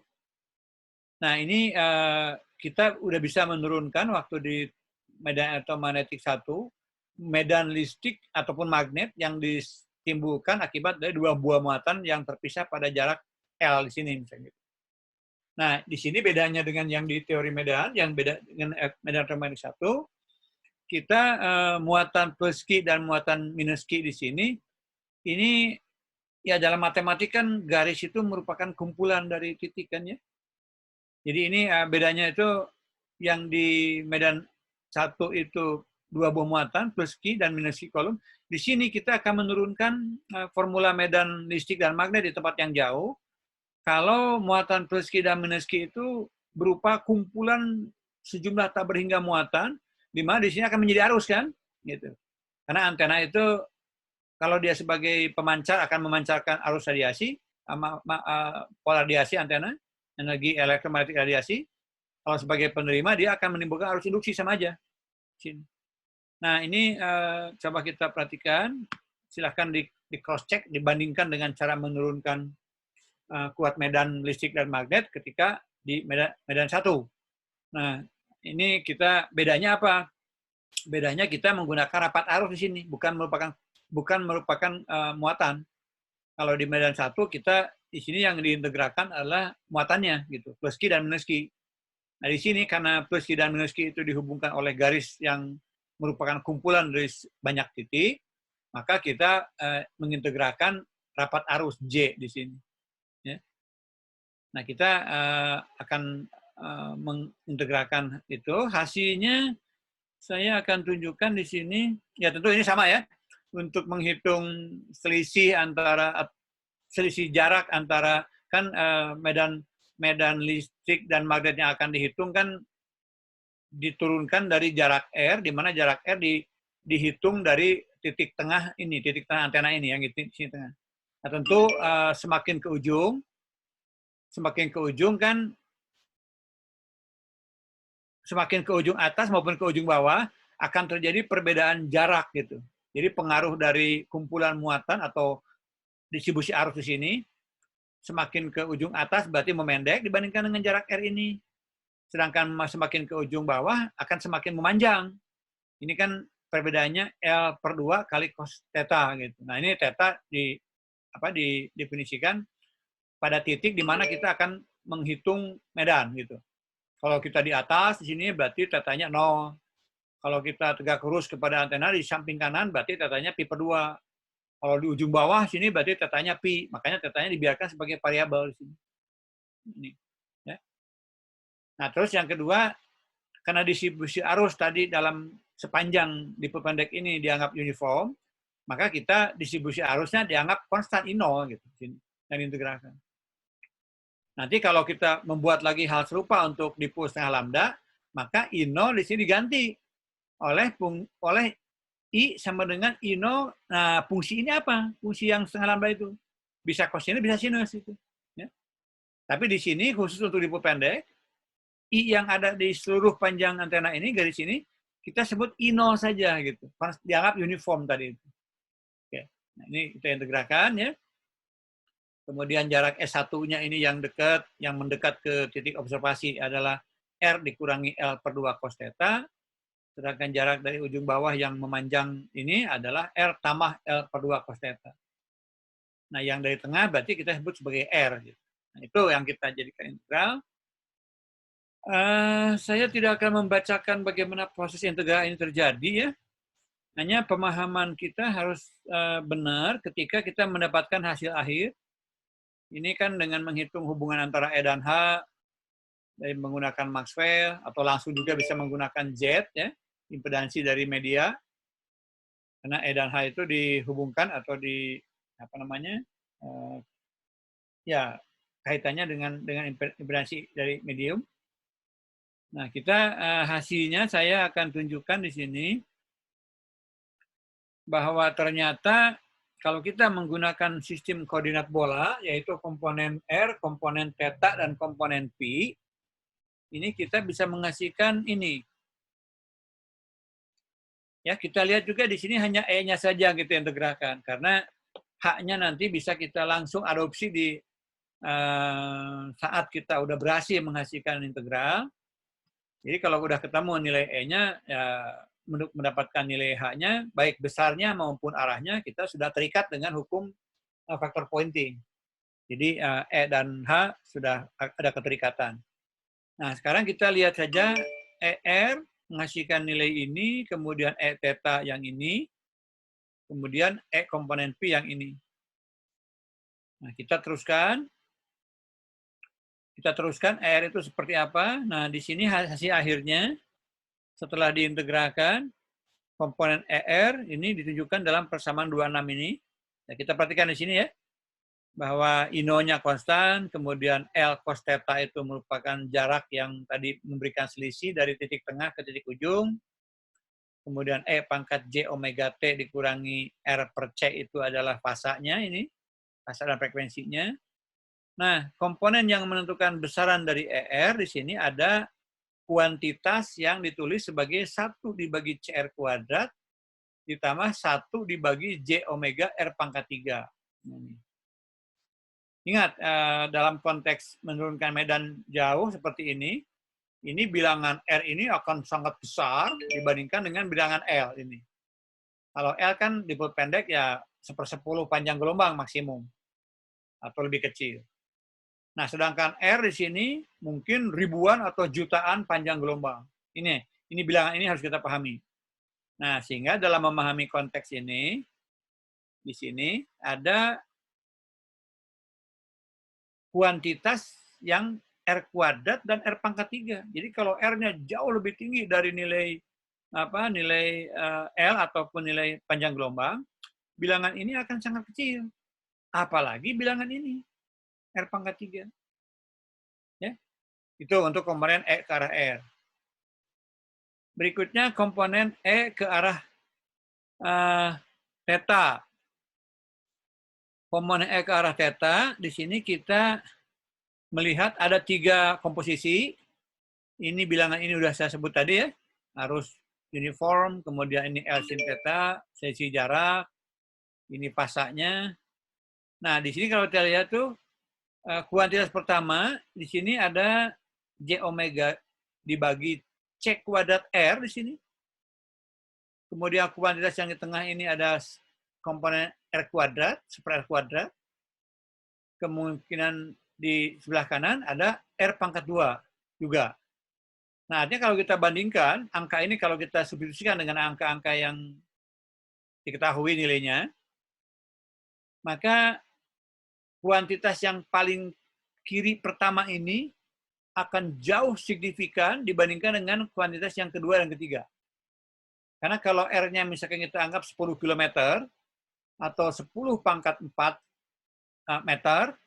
Speaker 1: Nah, ini kita udah bisa menurunkan waktu di medan elektromagnetik 1, medan listrik ataupun magnet yang ditimbulkan akibat dari dua buah muatan yang terpisah pada jarak L di sini misalnya. Nah, di sini bedanya dengan yang di teori medan, yang beda dengan medan elektromagnetik 1, kita muatan plus Q dan muatan minus Q di sini, ini ya dalam matematik kan garis itu merupakan kumpulan dari titik kan ya. Jadi ini bedanya itu yang di Medan 1 itu dua buah muatan plus Q dan minus Q kolom. Di sini kita akan menurunkan formula medan listrik dan magnet di tempat yang jauh. Kalau muatan plus Q dan minus Q itu berupa kumpulan sejumlah tak berhingga muatan, di mana di sini akan menjadi arus kan, gitu. Karena antena itu kalau dia sebagai pemancar akan memancarkan arus radiasi, pola radiasi antena, energi elektromagnetik radiasi. Kalau sebagai penerima dia akan menimbulkan arus induksi sama aja. Nah ini coba kita perhatikan, silahkan di cross check, dibandingkan dengan cara menurunkan kuat medan listrik dan magnet ketika di medan 1. Nah ini kita bedanya apa? Bedanya kita menggunakan rapat arus di sini, bukan merupakan muatan. Kalau di medan 1 kita di sini yang diintegrakan adalah muatannya gitu, plus Q dan minus Q. Nah di sini karena plus Q dan minus Q itu dihubungkan oleh garis yang merupakan kumpulan dari banyak titik, maka kita mengintegrakan rapat arus J di sini. Ya. Nah kita akan mengintegrakan itu, hasilnya saya akan tunjukkan di sini. Ya tentu ini sama ya, untuk menghitung selisih jarak antara kan medan listrik dan magnet yang akan dihitung kan diturunkan dari jarak R, di mana jarak R dihitung dari titik tengah ini, titik tengah antena ini yang di sini tengah. Nah tentu semakin ke ujung kan, semakin ke ujung atas maupun ke ujung bawah akan terjadi perbedaan jarak gitu. Jadi pengaruh dari kumpulan muatan atau distribusi arus di sini semakin ke ujung atas berarti memendek dibandingkan dengan jarak R ini. Sedangkan semakin ke ujung bawah akan semakin memanjang. Ini kan perbedaannya L/2 kali cos theta gitu. Nah, ini theta didefinisikan pada titik di mana kita akan menghitung medan gitu. Kalau kita di atas di sini berarti tetanya 0. Kalau kita tegak lurus kepada antena di samping kanan berarti tetanya pi/2. Kalau di ujung bawah sini berarti tetanya pi. Makanya tetanya dibiarkan sebagai variabel di sini. Ini, ya. Nah, terus yang kedua, karena distribusi arus tadi dalam sepanjang dipel pendek ini dianggap uniform, maka kita distribusi arusnya dianggap konstan I0 gitu, yang diintegralkan. Nanti kalau kita membuat lagi hal serupa untuk dipel setengah lambda, maka I0 di sini diganti oleh I sama dengan I0. Nah, fungsi ini apa? Fungsi yang setengah lambda itu. Bisa kosinus, bisa sinus itu. Ya. Tapi di sini khusus untuk dipel pendek, I yang ada di seluruh panjang antena ini, garis ini, kita sebut I0 saja gitu. Dianggap uniform tadi itu. Oke. Nah, ini kita integralkan ya. Kemudian jarak S1-nya ini yang dekat, yang mendekat ke titik observasi adalah R dikurangi L per 2 cos theta. Sedangkan jarak dari ujung bawah yang memanjang ini adalah R tambah L per 2 cos theta. Nah, yang dari tengah berarti kita sebut sebagai R. Gitu. Nah, itu yang kita jadikan integral. Saya tidak akan membacakan bagaimana proses integral ini terjadi ya. Hanya pemahaman kita harus benar ketika kita mendapatkan hasil akhir. Ini kan dengan menghitung hubungan antara E dan H dari menggunakan Maxwell atau langsung juga bisa menggunakan Z ya, impedansi dari media. Karena E dan H itu dihubungkan atau ya kaitannya dengan impedansi dari medium. Nah, kita hasilnya saya akan tunjukkan di sini bahwa ternyata kalau kita menggunakan sistem koordinat bola, yaitu komponen R, komponen theta, dan komponen P, ini kita bisa menghasilkan ini. Ya, kita lihat juga di sini hanya E-nya saja kita integralkan, karena H-nya nanti bisa kita langsung adopsi di saat kita udah berhasil menghasilkan integral. Jadi kalau udah ketemu nilai E-nya, ya, mendapatkan nilai H-nya, baik besarnya maupun arahnya, kita sudah terikat dengan hukum faktor pointing. Jadi E dan H sudah ada keterikatan. Nah, sekarang kita lihat saja ER menghasilkan nilai ini, kemudian E theta yang ini, kemudian E komponen P yang ini. Nah, kita teruskan. Kita teruskan ER itu seperti apa. Nah, di sini hasil akhirnya, setelah diintegralkan, komponen ER ini ditunjukkan dalam persamaan 26 ini. Nah, kita perhatikan di sini ya, bahwa I0-nya konstan, kemudian L cos theta itu merupakan jarak yang tadi memberikan selisih dari titik tengah ke titik ujung. Kemudian E pangkat J omega T dikurangi R per C itu adalah fasanya ini, fasa dan frekuensinya. Nah, komponen yang menentukan besaran dari ER di sini ada kuantitas yang ditulis sebagai 1 dibagi CR kuadrat ditambah 1 dibagi J omega R pangkat 3. Ingat, dalam konteks menurunkan medan jauh seperti ini bilangan R ini akan sangat besar dibandingkan dengan bilangan L ini. Kalau L kan dipel pendek ya 1/10 panjang gelombang maksimum atau lebih kecil. Nah, sedangkan R di sini mungkin ribuan atau jutaan panjang gelombang. Ini bilangan ini harus kita pahami. Nah, sehingga dalam memahami konteks ini, di sini ada kuantitas yang R kuadrat dan R pangkat 3. Jadi kalau R-nya jauh lebih tinggi dari nilai L ataupun nilai panjang gelombang, bilangan ini akan sangat kecil. Apalagi bilangan ini, R pangkat 3. Ya. Itu untuk komponen E ke arah R. Berikutnya komponen E ke arah theta. Komponen E ke arah theta, di sini kita melihat ada 3 komposisi. Ini bilangan ini sudah saya sebut tadi ya. Arus uniform, kemudian ini L sin theta, selisih jarak, ini fasanya. Nah, di sini kalau kita lihat tuh, kuantitas pertama, di sini ada J omega dibagi C kuadrat R di sini. Kemudian kuantitas yang di tengah ini ada komponen R kuadrat, super R kuadrat. Kemungkinan di sebelah kanan ada R pangkat 2 juga. Nah, artinya kalau kita bandingkan, angka ini kalau kita substitusikan dengan angka-angka yang diketahui nilainya, maka kuantitas yang paling kiri pertama ini akan jauh signifikan dibandingkan dengan kuantitas yang kedua dan ketiga. Karena kalau R-nya misalkan kita anggap 10 km atau 10 pangkat 4 meter,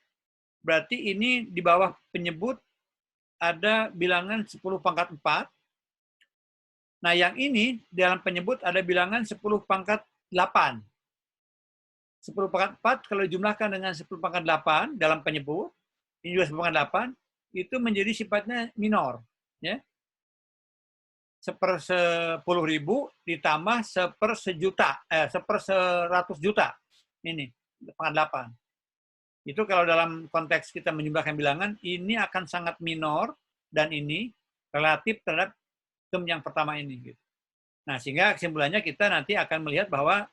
Speaker 1: berarti ini di bawah penyebut ada bilangan 10 pangkat 4. Nah, yang ini dalam penyebut ada bilangan 10 pangkat 8. 10 pangkat 4 kalau dijumlahkan dengan 10 pangkat 8 dalam penyebut, ini juga 10 pangkat 8, itu menjadi sifatnya minor. Ya. 1/10.000 ditambah 1/100 juta. Ini, pangkat 8. Itu kalau dalam konteks kita menjumlahkan bilangan, ini akan sangat minor dan ini relatif terhadap term yang pertama ini. Gitu. Nah, sehingga kesimpulannya kita nanti akan melihat bahwa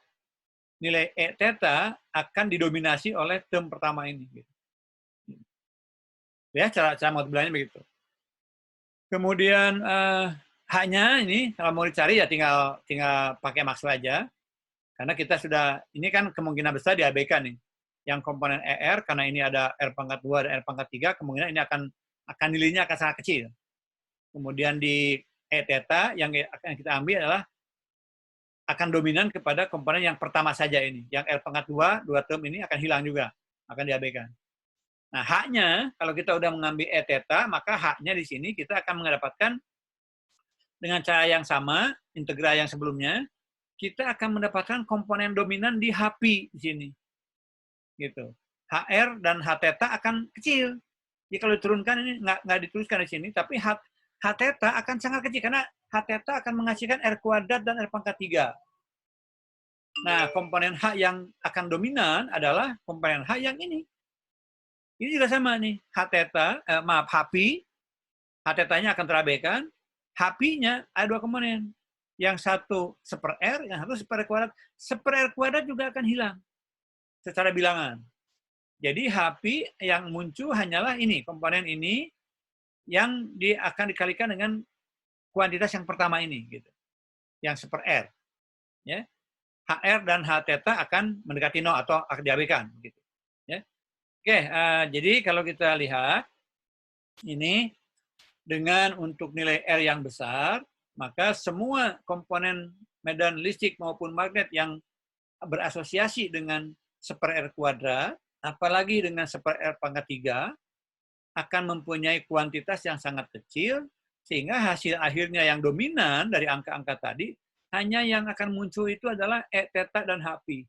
Speaker 1: nilai E theta akan didominasi oleh term pertama ini. Gitu. Ya, cara multiplier begitu. Kemudian H-nya ini kalau mau dicari ya tinggal pakai Maxwell aja. Karena kita sudah, ini kan kemungkinan besar diabaikan nih. Yang komponen ER, karena ini ada R pangkat 2 dan R pangkat 3, kemungkinan ini akan nilainya akan sangat kecil. Kemudian di E theta, yang akan kita ambil adalah akan dominan kepada komponen yang pertama saja ini. Yang R pangkat 2 term ini akan hilang juga, akan diabaikan. Nah, H-nya, kalau kita udah mengambil E theta, maka H-nya di sini kita akan mendapatkan dengan cara yang sama, integral yang sebelumnya, kita akan mendapatkan komponen dominan di HP di sini. Gitu. HR dan H theta akan kecil. Jadi kalau diturunkan ini nggak dituliskan di sini, tapi H theta akan sangat kecil karena H theta akan menghasilkan R kuadrat dan R pangkat 3. Nah, komponen H yang akan dominan adalah komponen H yang ini. Ini juga sama nih, H theta, HP, H theta-nya akan terabaikan, HP-nya ada dua komponen. Yang satu 1/R, yang satu 1/R kuadrat. 1/R kuadrat juga akan hilang secara bilangan. Jadi HP yang muncul hanyalah ini, komponen ini yang akan dikalikan dengan kuantitas yang pertama ini, gitu. Yang 1/R. Ya. HR dan H theta akan mendekati 0 atau akan diabaikan. Gitu. Ya. Oke, jadi kalau kita lihat, ini dengan untuk nilai R yang besar, maka semua komponen medan listrik maupun magnet yang berasosiasi dengan 1/R kuadrat, apalagi dengan 1/R pangkat 3, akan mempunyai kuantitas yang sangat kecil, sehingga hasil akhirnya yang dominan dari angka-angka tadi, hanya yang akan muncul itu adalah E theta dan HP.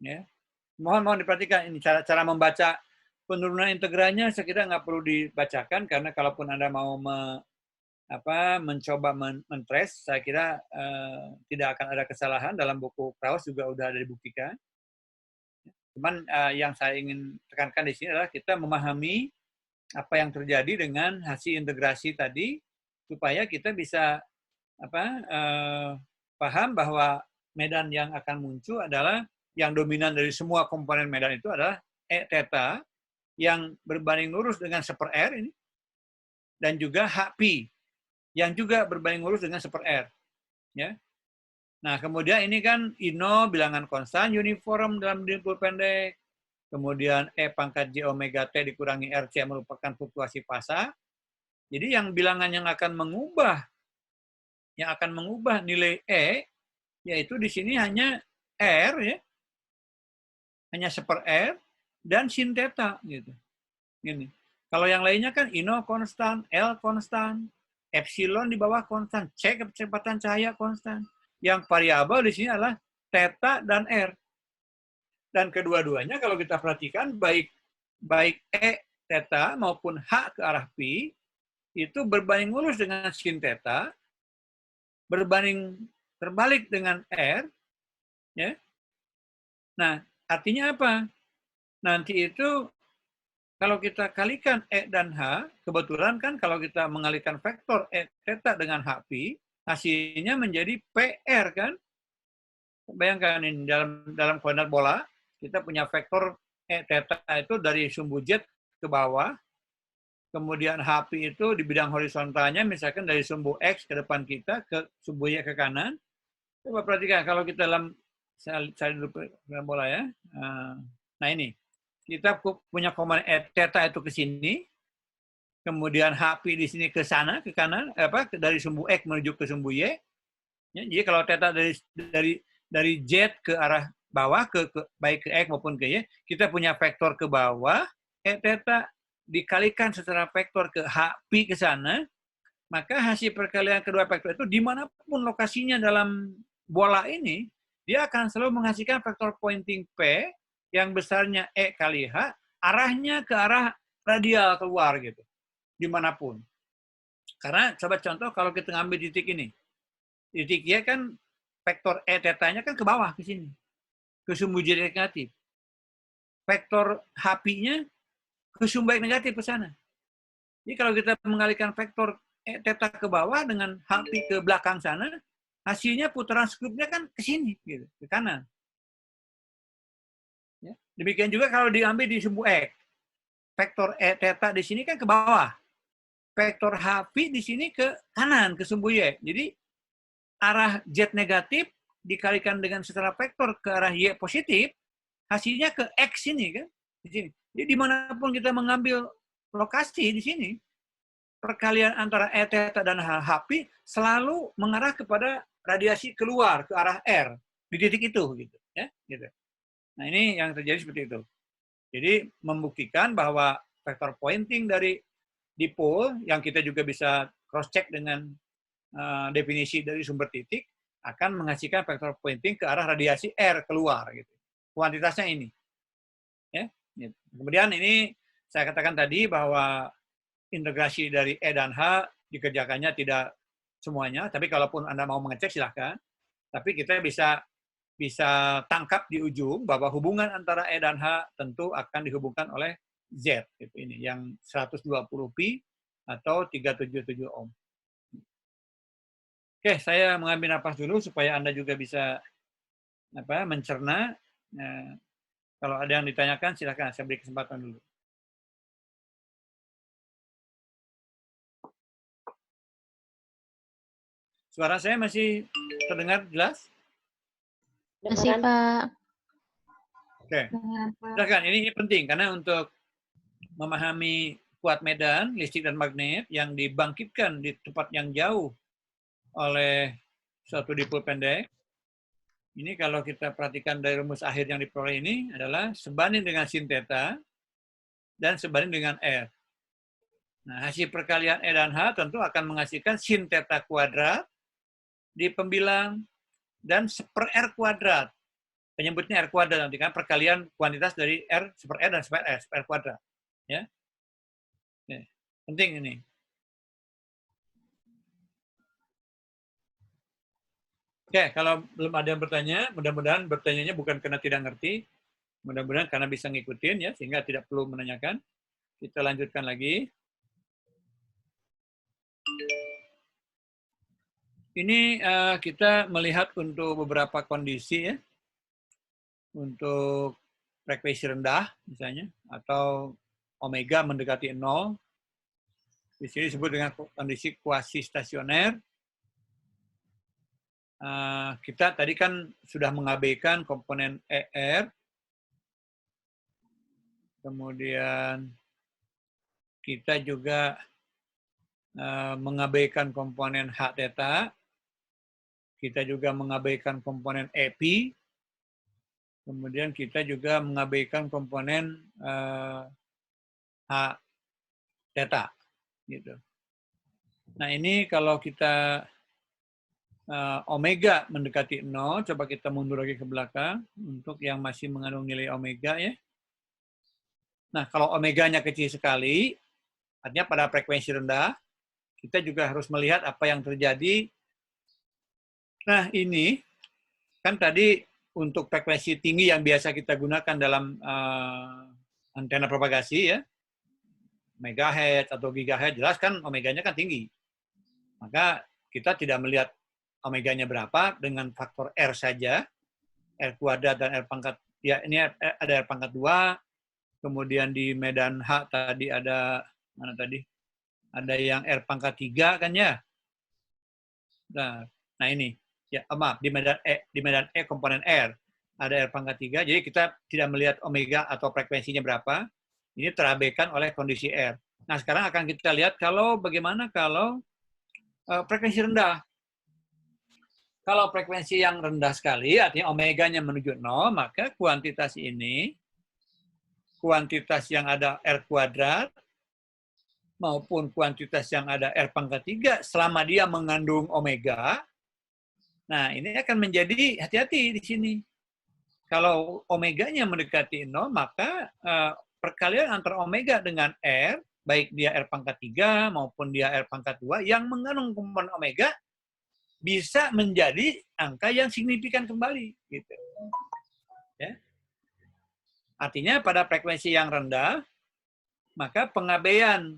Speaker 1: Ya. Mohon diperhatikan ini cara membaca penurunan integralnya, saya kira nggak perlu dibacakan, karena kalaupun Anda mau mencoba men-trace, saya kira tidak akan ada kesalahan. Dalam buku Krauss juga udah ada dibuktikan. Cuman yang saya ingin tekankan di sini adalah kita memahami apa yang terjadi dengan hasil integrasi tadi, supaya kita bisa paham bahwa medan yang akan muncul adalah yang dominan dari semua komponen medan itu adalah E theta yang berbanding lurus dengan 1/R ini, dan juga HP yang juga berbanding lurus dengan 1/R. Ya. Nah, kemudian ini kan I0 bilangan konstan uniform dalam dempul pendek. Kemudian E pangkat J omega T dikurangi RC merupakan fluktuasi fasa. Jadi yang bilangan yang akan mengubah nilai E, yaitu di sini hanya R, ya, hanya 1/R dan sin theta gitu. Gini. Kalau yang lainnya kan I0 konstan, L konstan, epsilon di bawah konstan, C kecepatan cahaya konstan. Yang variabel di sini adalah theta dan R. Dan kedua-duanya kalau kita perhatikan baik E theta maupun H ke arah pi itu berbanding lurus dengan sin theta, berbanding terbalik dengan R, ya. Nah, artinya apa? Nanti itu kalau kita kalikan E dan H, kebetulan kan kalau kita mengalikan vektor E theta dengan H pi, hasilnya menjadi PR kan? Bayangkan ini dalam koordinat bola, kita punya vektor E theta itu dari sumbu Z ke bawah, kemudian HP itu di bidang horizontalnya misalkan dari sumbu X ke depan kita ke sumbu Y ke kanan. Coba perhatikan kalau kita saya dulu bola ya. Nah ini kita punya komponen theta itu ke sini, kemudian HP di sini ke sana, ke kanan, dari sumbu X menuju ke sumbu Y. Ya, jadi kalau theta dari Z ke arah bawah, baik ke X maupun ke Y, kita punya vektor ke bawah, theta dikalikan secara vektor ke HP ke sana, maka hasil perkalian kedua vektor itu dimanapun lokasinya dalam bola ini, dia akan selalu menghasilkan vektor pointing P yang besarnya E kali H, arahnya ke arah radial keluar gitu, dimanapun. Karena coba contoh kalau kita ngambil titik ini, titik Y kan vektor E theta-nya kan ke bawah ke sini, ke sumbu Y negatif. Vektor HP-nya ke sumbu X negatif ke sana. Jadi kalau kita mengalihkan vektor E theta ke bawah dengan HP ke belakang sana, hasilnya putaran skupnya kan ke sini, gitu, ke kanan. Ya. Demikian juga kalau diambil di sumbu X, vektor E theta di sini kan ke bawah, vektor HP di sini ke kanan, ke sumbu Y. Jadi arah Z negatif dikalikan dengan secara vektor ke arah Y positif, hasilnya ke X ini kan, di sini. Jadi dimanapun kita mengambil lokasi di sini, perkalian antara E theta dan HP selalu mengarah kepada radiasi keluar ke arah R di titik itu, gitu, ya, gitu. Nah ini yang terjadi seperti itu. Jadi membuktikan bahwa vektor pointing dari dipol yang kita juga bisa cross check dengan definisi dari sumber titik akan menghasilkan vektor pointing ke arah radiasi R keluar, gitu. Kuantitasnya ini. Ya. Kemudian ini saya katakan tadi bahwa integrasi dari E dan H dikerjakannya tidak semuanya, tapi kalaupun Anda mau mengecek silahkan. Tapi kita bisa tangkap di ujung bahwa hubungan antara E dan H tentu akan dihubungkan oleh Z, gitu, ini yang 120 pi atau 377 ohm. Oke, saya mengambil napas dulu supaya Anda juga bisa mencerna. Nah, kalau ada yang ditanyakan silakan, saya beri kesempatan dulu. Suara saya masih terdengar jelas?
Speaker 3: Masih, Pak.
Speaker 1: Oke. Silakan, ini penting karena untuk memahami kuat medan, listrik dan magnet yang dibangkitkan di tempat yang jauh oleh suatu dipol pendek, ini kalau kita perhatikan dari rumus akhir yang diperoleh ini adalah sebanding dengan sin theta dan sebanding dengan R. Nah, hasil perkalian E dan H tentu akan menghasilkan sin theta kuadrat di pembilang dan seper R kuadrat. Penyebutnya R kuadrat nanti kan perkalian kuantitas dari R seper R dan seper R kuadrat. Ya. Oke. Penting ini. Oke, kalau belum ada yang bertanya, mudah-mudahan bertanyanya bukan karena tidak ngerti, mudah-mudahan karena bisa ngikutin ya, sehingga tidak perlu menanyakan. Kita lanjutkan lagi. Ini kita melihat untuk beberapa kondisi ya, untuk frekuensi rendah misalnya, atau omega mendekati 0. Di sini disebut dengan kondisi kuasi stasioner. Kita tadi kan sudah mengabaikan komponen ER, kemudian kita juga mengabaikan komponen H theta, kita juga mengabaikan komponen EP, kemudian kita juga mengabaikan komponen H theta, gitu. Nah ini kalau kita omega mendekati 0, coba kita mundur lagi ke belakang untuk yang masih mengandung nilai omega ya. Nah kalau omeganya kecil sekali, artinya pada frekuensi rendah, kita juga harus melihat apa yang terjadi. Nah ini kan tadi untuk frekuensi tinggi yang biasa kita gunakan dalam antena propagasi ya, megahertz atau gigahertz, jelas kan omeganya kan tinggi. Maka kita tidak melihat omeganya berapa dengan faktor R saja, R kuadrat dan R pangkat, ya ini ada R pangkat 2, kemudian di medan H tadi ada, mana tadi? Ada yang R pangkat 3 kan ya? Nah ini, ya maaf, di medan E komponen R. ada R pangkat 3, jadi kita tidak melihat omega atau frekuensinya berapa, ini terabaikan oleh kondisi R. Nah, sekarang akan kita lihat bagaimana kalau frekuensi rendah. Kalau frekuensi yang rendah sekali, artinya omeganya menuju 0, maka kuantitas ini, kuantitas yang ada R kuadrat, maupun kuantitas yang ada R pangkat 3, selama dia mengandung omega, nah ini akan menjadi, hati-hati di sini. Kalau omeganya mendekati 0, maka perkalian antara omega dengan R, baik dia R pangkat 3 maupun dia R pangkat 2, yang mengandung komponen omega, bisa menjadi angka yang signifikan kembali. Gitu. Ya. Artinya pada frekuensi yang rendah, maka pengabaian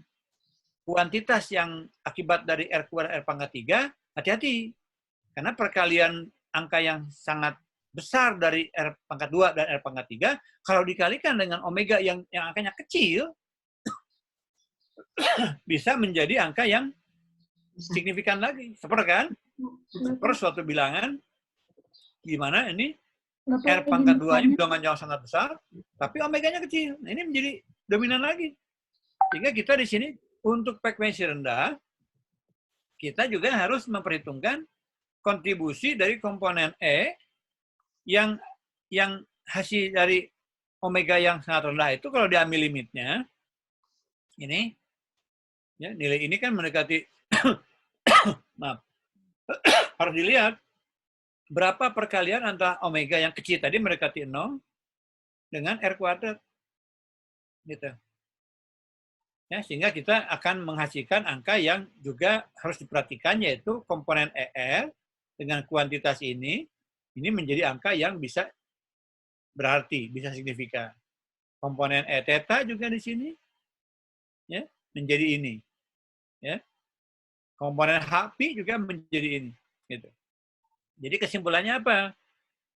Speaker 1: kuantitas yang akibat dari R kuadrat R pangkat 3, hati-hati. Karena perkalian angka yang sangat besar dari R pangkat 2 dan R pangkat 3, kalau dikalikan dengan omega yang angkanya kecil, bisa menjadi angka yang signifikan lagi. Seperti kan? Seperti suatu bilangan, gimana ini R pangkat 2-nya bilangan yang sangat besar, tapi omeganya kecil. Nah, ini menjadi dominan lagi. Sehingga kita di sini, untuk frekuensi rendah, kita juga harus memperhitungkan kontribusi dari komponen E yang hasil dari omega yang sangat rendah itu kalau diambil limitnya, ini, ya, nilai ini kan mendekati, maaf, harus dilihat berapa perkalian antara omega yang kecil tadi mendekati 0 dengan R kuadrat. Gitu. Ya, sehingga kita akan menghasilkan angka yang juga harus diperhatikan, yaitu komponen ER dengan kuantitas ini menjadi angka yang bisa berarti, bisa signifikan. Komponen E theta juga di sini ya, menjadi ini. Ya. Komponen HP juga menjadi ini. Gitu. Jadi kesimpulannya apa?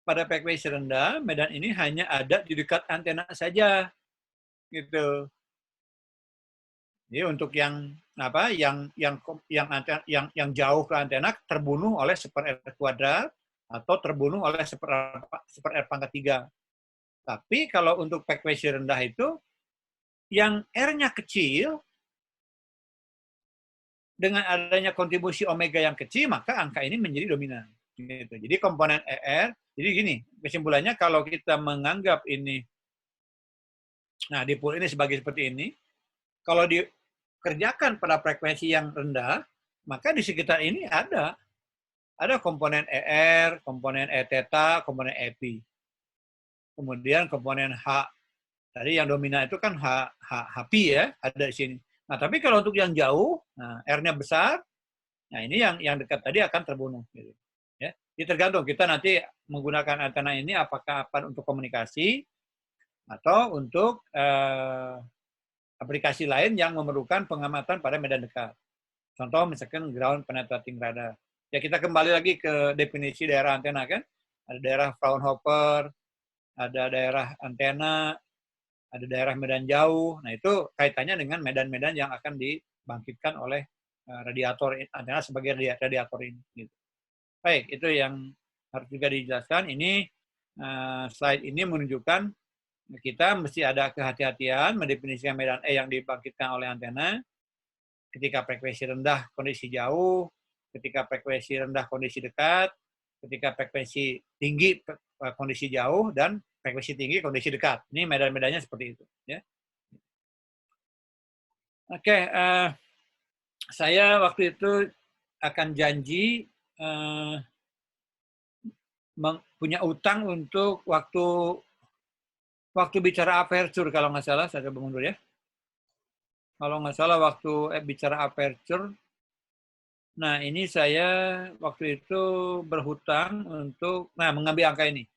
Speaker 1: Pada frekuensi rendah, medan ini hanya ada di dekat antena saja. Gitu. Jadi untuk yang jauh ke antena terbunuh oleh super R kuadrat atau terbunuh oleh super R pangkat 3. Tapi kalau untuk frekuensi rendah itu yang R-nya kecil dengan adanya kontribusi omega yang kecil, maka angka ini menjadi dominan. Gitu. Jadi komponen ER, jadi gini, kesimpulannya kalau kita menganggap ini, nah dipol ini sebagai seperti ini, kalau dikerjakan pada frekuensi yang rendah, maka di sekitar ini ada komponen ER, komponen E theta, komponen EP. Kemudian komponen H. Tadi yang dominan itu kan HP ya, ada di sini. Nah, tapi kalau untuk yang jauh, nah, R-nya besar, nah ini yang dekat tadi akan terbunuh. Gitu. Ya. Jadi tergantung kita nanti menggunakan antena ini apakah untuk komunikasi atau untuk aplikasi lain yang memerlukan pengamatan pada medan dekat. Contoh misalkan ground penetrating radar. Ya kita kembali lagi ke definisi daerah antena kan. Ada daerah Fraunhofer, ada daerah antena, ada daerah medan jauh. Nah itu kaitannya dengan medan-medan yang akan dibangkitkan oleh radiator antena sebagai radiator ini. Gitu. Baik, itu yang harus juga dijelaskan. Ini slide ini menunjukkan kita mesti ada kehati-hatian mendefinisikan medan E yang dibangkitkan oleh antena. Ketika frekuensi rendah, kondisi jauh. Ketika frekuensi rendah, kondisi dekat. Ketika frekuensi tinggi, kondisi jauh. Dan frekuensi tinggi, kondisi dekat. Ini medan-medannya seperti itu. Ya. Oke, saya waktu itu akan janji punya utang untuk waktu bicara aperture, kalau nggak salah, saya coba mundur ya. Kalau nggak salah waktu bicara aperture, nah ini saya waktu itu berhutang untuk, mengambil angka ini.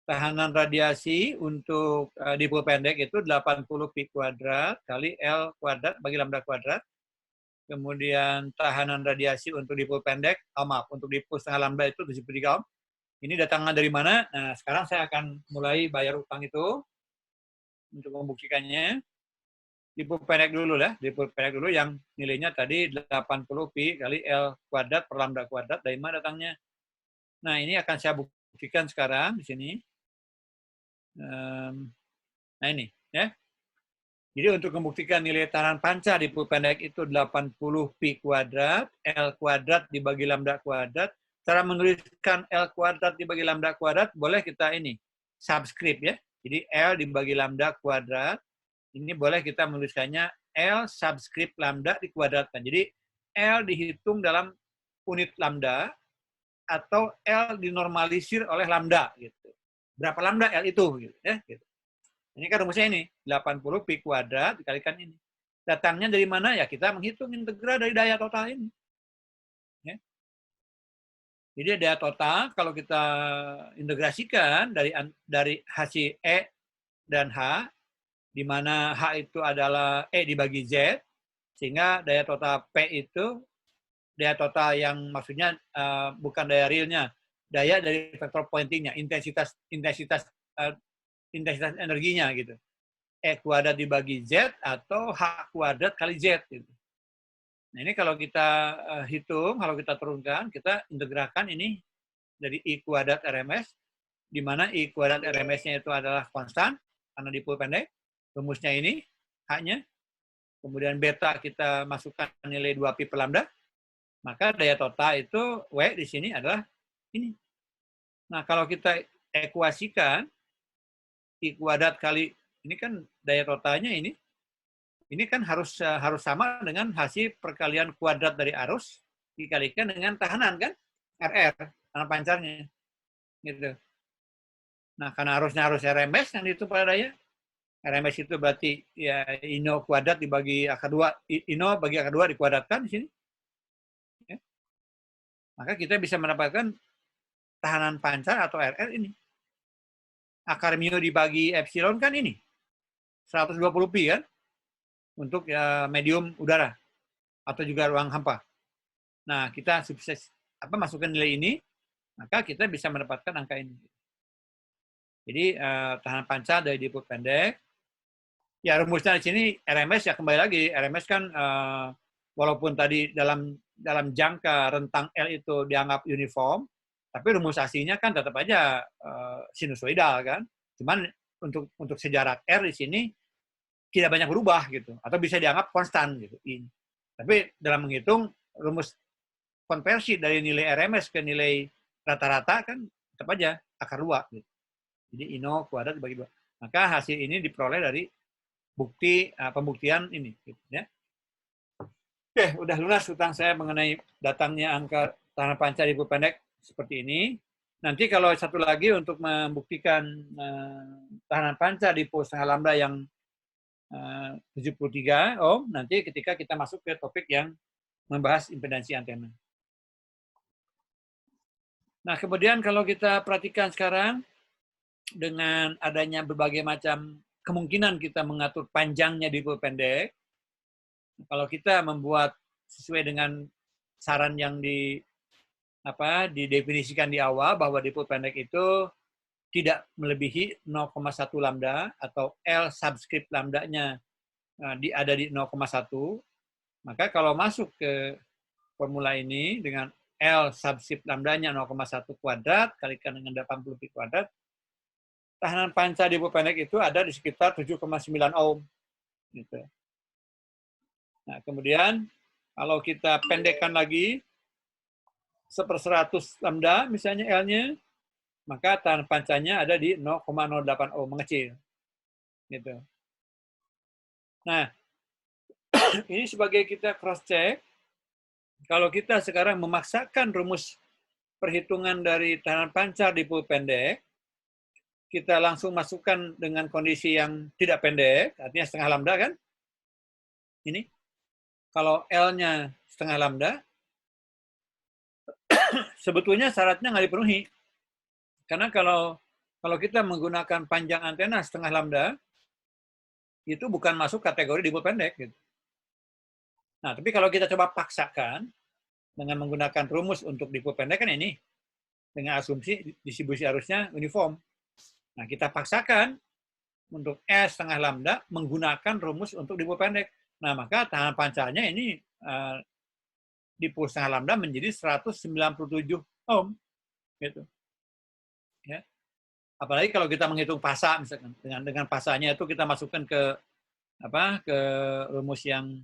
Speaker 1: Tahanan radiasi untuk dipol pendek itu 80 pi kuadrat kali L kuadrat bagi lambda kuadrat. Kemudian tahanan radiasi untuk dipol pendek, untuk dipol setengah lambda itu 73 ohm. Ini datangnya dari mana? Nah, sekarang saya akan mulai bayar utang itu. Untuk membuktikannya, dipol pendek dulu lah. Dipol pendek dulu yang nilainya tadi 80 pi kali L kuadrat per lambda kuadrat. Dari mana datangnya? Nah, ini akan saya buktikan sekarang di sini. Nah ini, ya. Jadi untuk membuktikan nilai tahanan panca di pul pendek itu 80 pi kuadrat, L kuadrat dibagi lambda kuadrat. Cara menuliskan L kuadrat dibagi lambda kuadrat, boleh kita ini, subscript ya. Jadi L dibagi lambda kuadrat, ini boleh kita menuliskannya L subscript lambda dikuadratkan. Jadi L dihitung dalam unit lambda, atau L dinormalisir oleh lambda. Gitu. Berapa lambda L itu? Gitu, ya, gitu. Ini kan rumusnya ini, 80 pi kuadrat dikalikan ini. Datangnya dari mana? Ya kita menghitung integral dari daya total ini. Ya. Jadi daya total kalau kita integrasikan dari hasil E dan H, di mana H itu adalah E dibagi Z, sehingga daya total P itu, daya total yang maksudnya bukan daya realnya, daya dari vektor pointingnya, intensitas energinya gitu. E kuadrat dibagi Z atau H kuadrat kali Z. Gitu. Nah ini kalau kita hitung, kalau kita turunkan, kita integralkan ini dari I kuadrat RMS, di mana I kuadrat RMS-nya itu adalah konstan, karena dipol pendek. Rumusnya ini, H-nya. Kemudian beta kita masukkan nilai 2pi per lambda. Maka daya total itu, W di sini adalah ini. Nah kalau kita ekuasikan, I kuadrat kali, ini kan daya totalnya ini kan harus sama dengan hasil perkalian kuadrat dari arus dikalikan dengan tahanan kan, RR, tahanan pancarnya. Gitu. Nah, karena arusnya arus RMS yang dihitung pada daya, RMS itu berarti ya Ino kuadrat dibagi akar 2, Ino bagi akar 2 dikuadratkan di sini. Ya. Maka kita bisa mendapatkan tahanan pancar atau RR ini. Akar mu dibagi epsilon kan ini, 120 pi kan, untuk medium udara atau juga ruang hampa. Nah, kita masukkan nilai ini, maka kita bisa mendapatkan angka ini. Jadi tahanan pancar dari dipol pendek. Ya rumusnya di sini RMS ya kembali lagi, RMS kan walaupun tadi dalam jangka rentang L itu dianggap uniform, tapi rumus aslinya kan tetap aja sinusoidal kan. Cuman untuk sejarah R di sini tidak banyak berubah gitu, atau bisa dianggap konstan gitu. Tapi dalam menghitung rumus konversi dari nilai RMS ke nilai rata-rata kan tetap aja akar 2 gitu. Jadi Ino kuadrat dibagi 2. Maka hasil ini diperoleh dari pembuktian ini gitu, ya. Oke, udah lunas hutang saya mengenai datangnya angka tahanan pancar dipol pendek seperti ini. Nanti kalau satu lagi untuk membuktikan tahanan pancar dipol setengah lambda yang 73 ohm, nanti ketika kita masuk ke topik yang membahas impedansi antena. Nah, kemudian kalau kita perhatikan sekarang, dengan adanya berbagai macam kemungkinan kita mengatur panjangnya dipol pendek, kalau kita membuat sesuai dengan saran yang didefinisikan di awal bahwa dipol pendek itu tidak melebihi 0,1 lambda atau L subscript lambdanya ada di 0,1, maka kalau masuk ke formula ini dengan L subscript lambdanya 0,1 kuadrat kalikan dengan 80 pi kuadrat, tahanan pancar dipol pendek itu ada di sekitar 7,9 ohm. Gitu. Nah, kemudian kalau kita pendekkan lagi 1/100 lambda misalnya L-nya, maka tahanan pancarnya ada di 0,08 ohm, mengecil. Gitu. Nah, ini sebagai kita cross check, kalau kita sekarang memaksakan rumus perhitungan dari tahanan pancar dipol pendek, kita langsung masukkan dengan kondisi yang tidak pendek, artinya setengah lambda kan? Ini. Kalau L-nya setengah lambda, sebetulnya syaratnya nggak dipenuhi. Karena kalau kita menggunakan panjang antena setengah lambda, itu bukan masuk kategori dipol pendek. Gitu. Nah, tapi kalau kita coba paksakan dengan menggunakan rumus untuk dipol pendek kan ini, dengan asumsi distribusi arusnya uniform. Nah, kita paksakan untuk S setengah lambda menggunakan rumus untuk dipol pendek. Nah, maka tahanan pancarnya ini dipol setengah lambda menjadi 197 ohm. Gitu. Ya. Apalagi kalau kita menghitung pasa, misalkan dengan pasanya itu kita masukkan ke rumus yang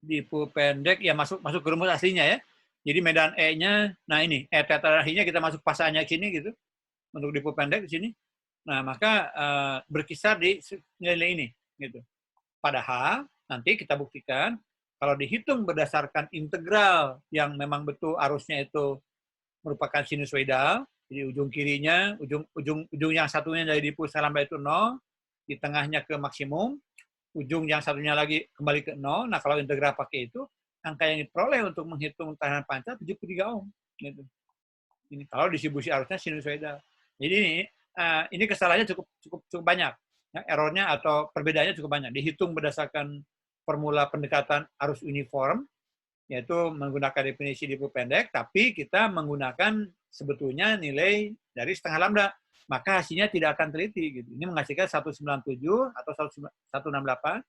Speaker 1: dipu pendek, ya masuk ke rumus aslinya ya. Jadi medan E-nya, nah ini E theta dan Hi-nya kita masuk pasanya ke sini gitu untuk dipu pendek di sini. Nah maka berkisar di nilai ini gitu. Padahal nanti kita buktikan kalau dihitung berdasarkan integral yang memang betul arusnya itu merupakan sinusoidal, jadi ujung kirinya, ujung yang satunya dari dipu setengah lambda itu 0, di tengahnya ke maksimum, ujung yang satunya lagi kembali ke 0. Nah, kalau integral pakai itu, angka yang diperoleh untuk menghitung tekanan panca 73 ohm. Gitu. Ini kalau distribusi arusnya sinusoidal. Jadi ini kesalahannya cukup banyak. Ya, errornya atau perbedaannya cukup banyak. Dihitung berdasarkan formula pendekatan arus uniform, yaitu menggunakan definisi dipu pendek, tapi kita menggunakan sebetulnya nilai dari setengah lambda. Maka hasilnya tidak akan teliti. Gitu. Ini menghasilkan 197 atau 168.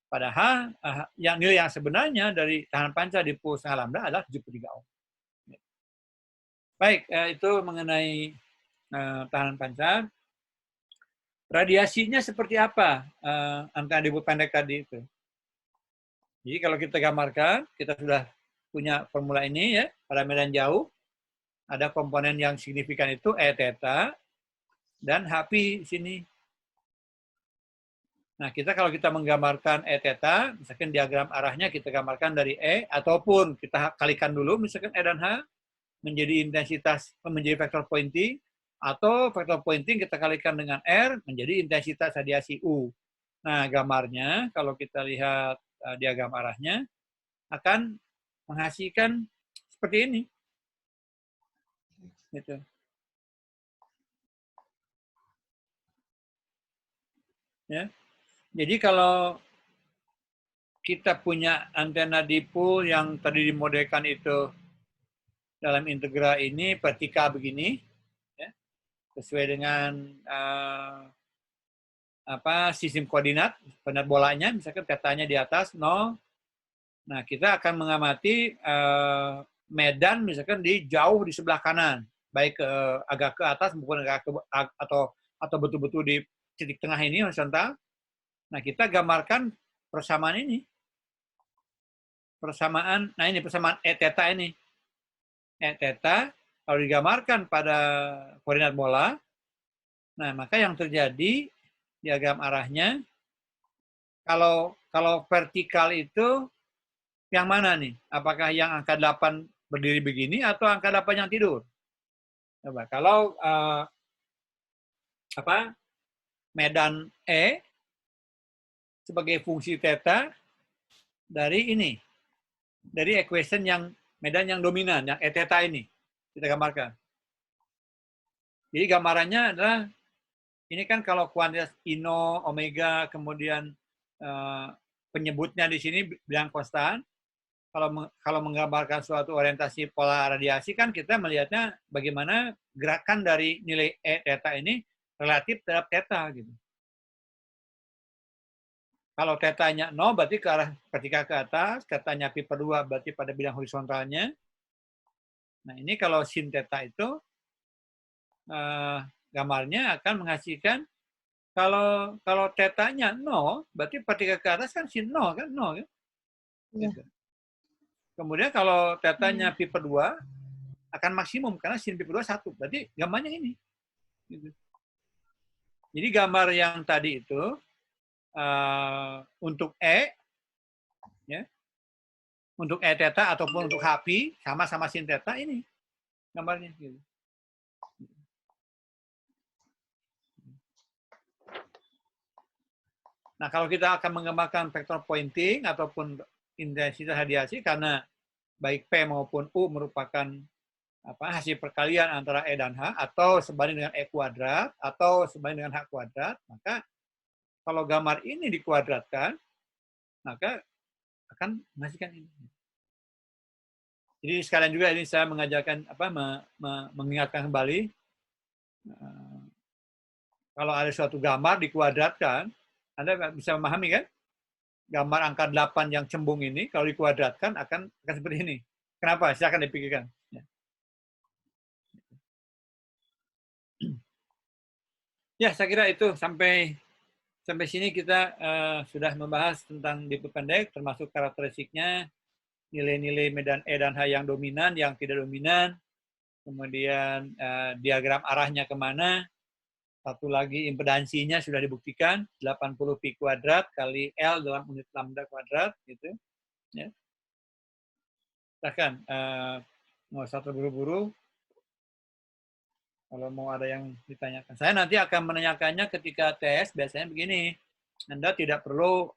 Speaker 1: Padahal nilai yang sebenarnya dari tahanan panca dipu setengah lambda adalah 73 ohm. Baik, itu mengenai tahanan panca. Radiasinya seperti apa antara dipu pendek tadi itu? Jadi kalau kita gambarkan, kita sudah punya formula ini ya, pada medan jauh, ada komponen yang signifikan itu E theta dan Hp sini. Nah, kalau kita menggambarkan E theta, misalkan diagram arahnya kita gambarkan dari E, ataupun kita kalikan dulu, misalkan E dan H, menjadi intensitas, menjadi vektor pointing, atau vektor pointing kita kalikan dengan R, menjadi intensitas radiasi U. Nah, gambarnya, kalau kita lihat diagram arahnya, akan menghasilkan seperti ini. Gitu. Ya. Jadi kalau kita punya antena dipol yang tadi dimodelkan itu dalam integral ini vertikal begini, ya, sesuai dengan sistem koordinat bolanya, misalkan tetanya di atas 0. Nah, kita akan mengamati medan misalkan jauh di sebelah kanan, baik agak ke atas maupun atau betul-betul di titik tengah ini horizontal. Nah, kita gambarkan persamaan ini. Persamaan E theta ini. E theta kalau digambarkan pada koordinat bola, nah maka yang terjadi diagram arahnya, kalau vertikal itu yang mana nih? Apakah yang angka 8 berdiri begini atau angka 8 yang tidur? Coba, kalau medan E sebagai fungsi theta dari ini, dari equation yang medan yang dominan, yang E theta ini, kita gambarkan. Jadi gambarannya adalah, ini kan kalau kuantitas Ino, Omega, kemudian penyebutnya di sini bilang konstan. Kalau menggambarkan suatu orientasi pola radiasi kan kita melihatnya bagaimana gerakan dari nilai E theta ini relatif terhadap theta gitu. Kalau tetanya 0 berarti ke arah vertikal ke atas, tetanya pi per 2 berarti pada bidang horizontalnya. Nah, ini kalau sin theta itu gambarnya akan menghasilkan kalau tetanya 0 berarti vertikal ke atas kan sin 0 kan 0 kan? Ya. Kemudian kalau tetanya pi per 2 akan maksimum karena sin pi per 2 1. Berarti gambarnya ini. Gitu. Jadi gambar yang tadi itu untuk E, ya, untuk E theta ataupun untuk Hp sama-sama sin theta ini gambarnya. Gitu. Nah, kalau kita akan menggambarkan vektor pointing ataupun intensitas radiasi, karena baik P maupun U merupakan hasil perkalian antara E dan H, atau sebanding dengan E kuadrat, atau sebanding dengan H kuadrat, maka kalau gambar ini dikuadratkan, maka akan menghasilkan ini. Jadi sekalian juga ini saya mengajarkan mengingatkan kembali, kalau ada suatu gambar dikuadratkan, Anda bisa memahami kan? Gambar angka 8 yang cembung ini kalau dikuadratkan akan seperti ini. Kenapa? Silakan dipikirkan. Ya, saya kira itu sampai sini kita sudah membahas tentang dipu pendek, termasuk karakteristiknya, nilai-nilai medan E dan H yang dominan, yang tidak dominan, kemudian diagram arahnya kemana, satu lagi impedansinya sudah dibuktikan, 80 pi kuadrat kali L dalam unit lambda kuadrat, gitu. Ya. Silahkan, nggak usah terburu-buru. Kalau mau ada yang ditanyakan. Saya nanti akan menanyakannya ketika tes, biasanya begini. Anda tidak perlu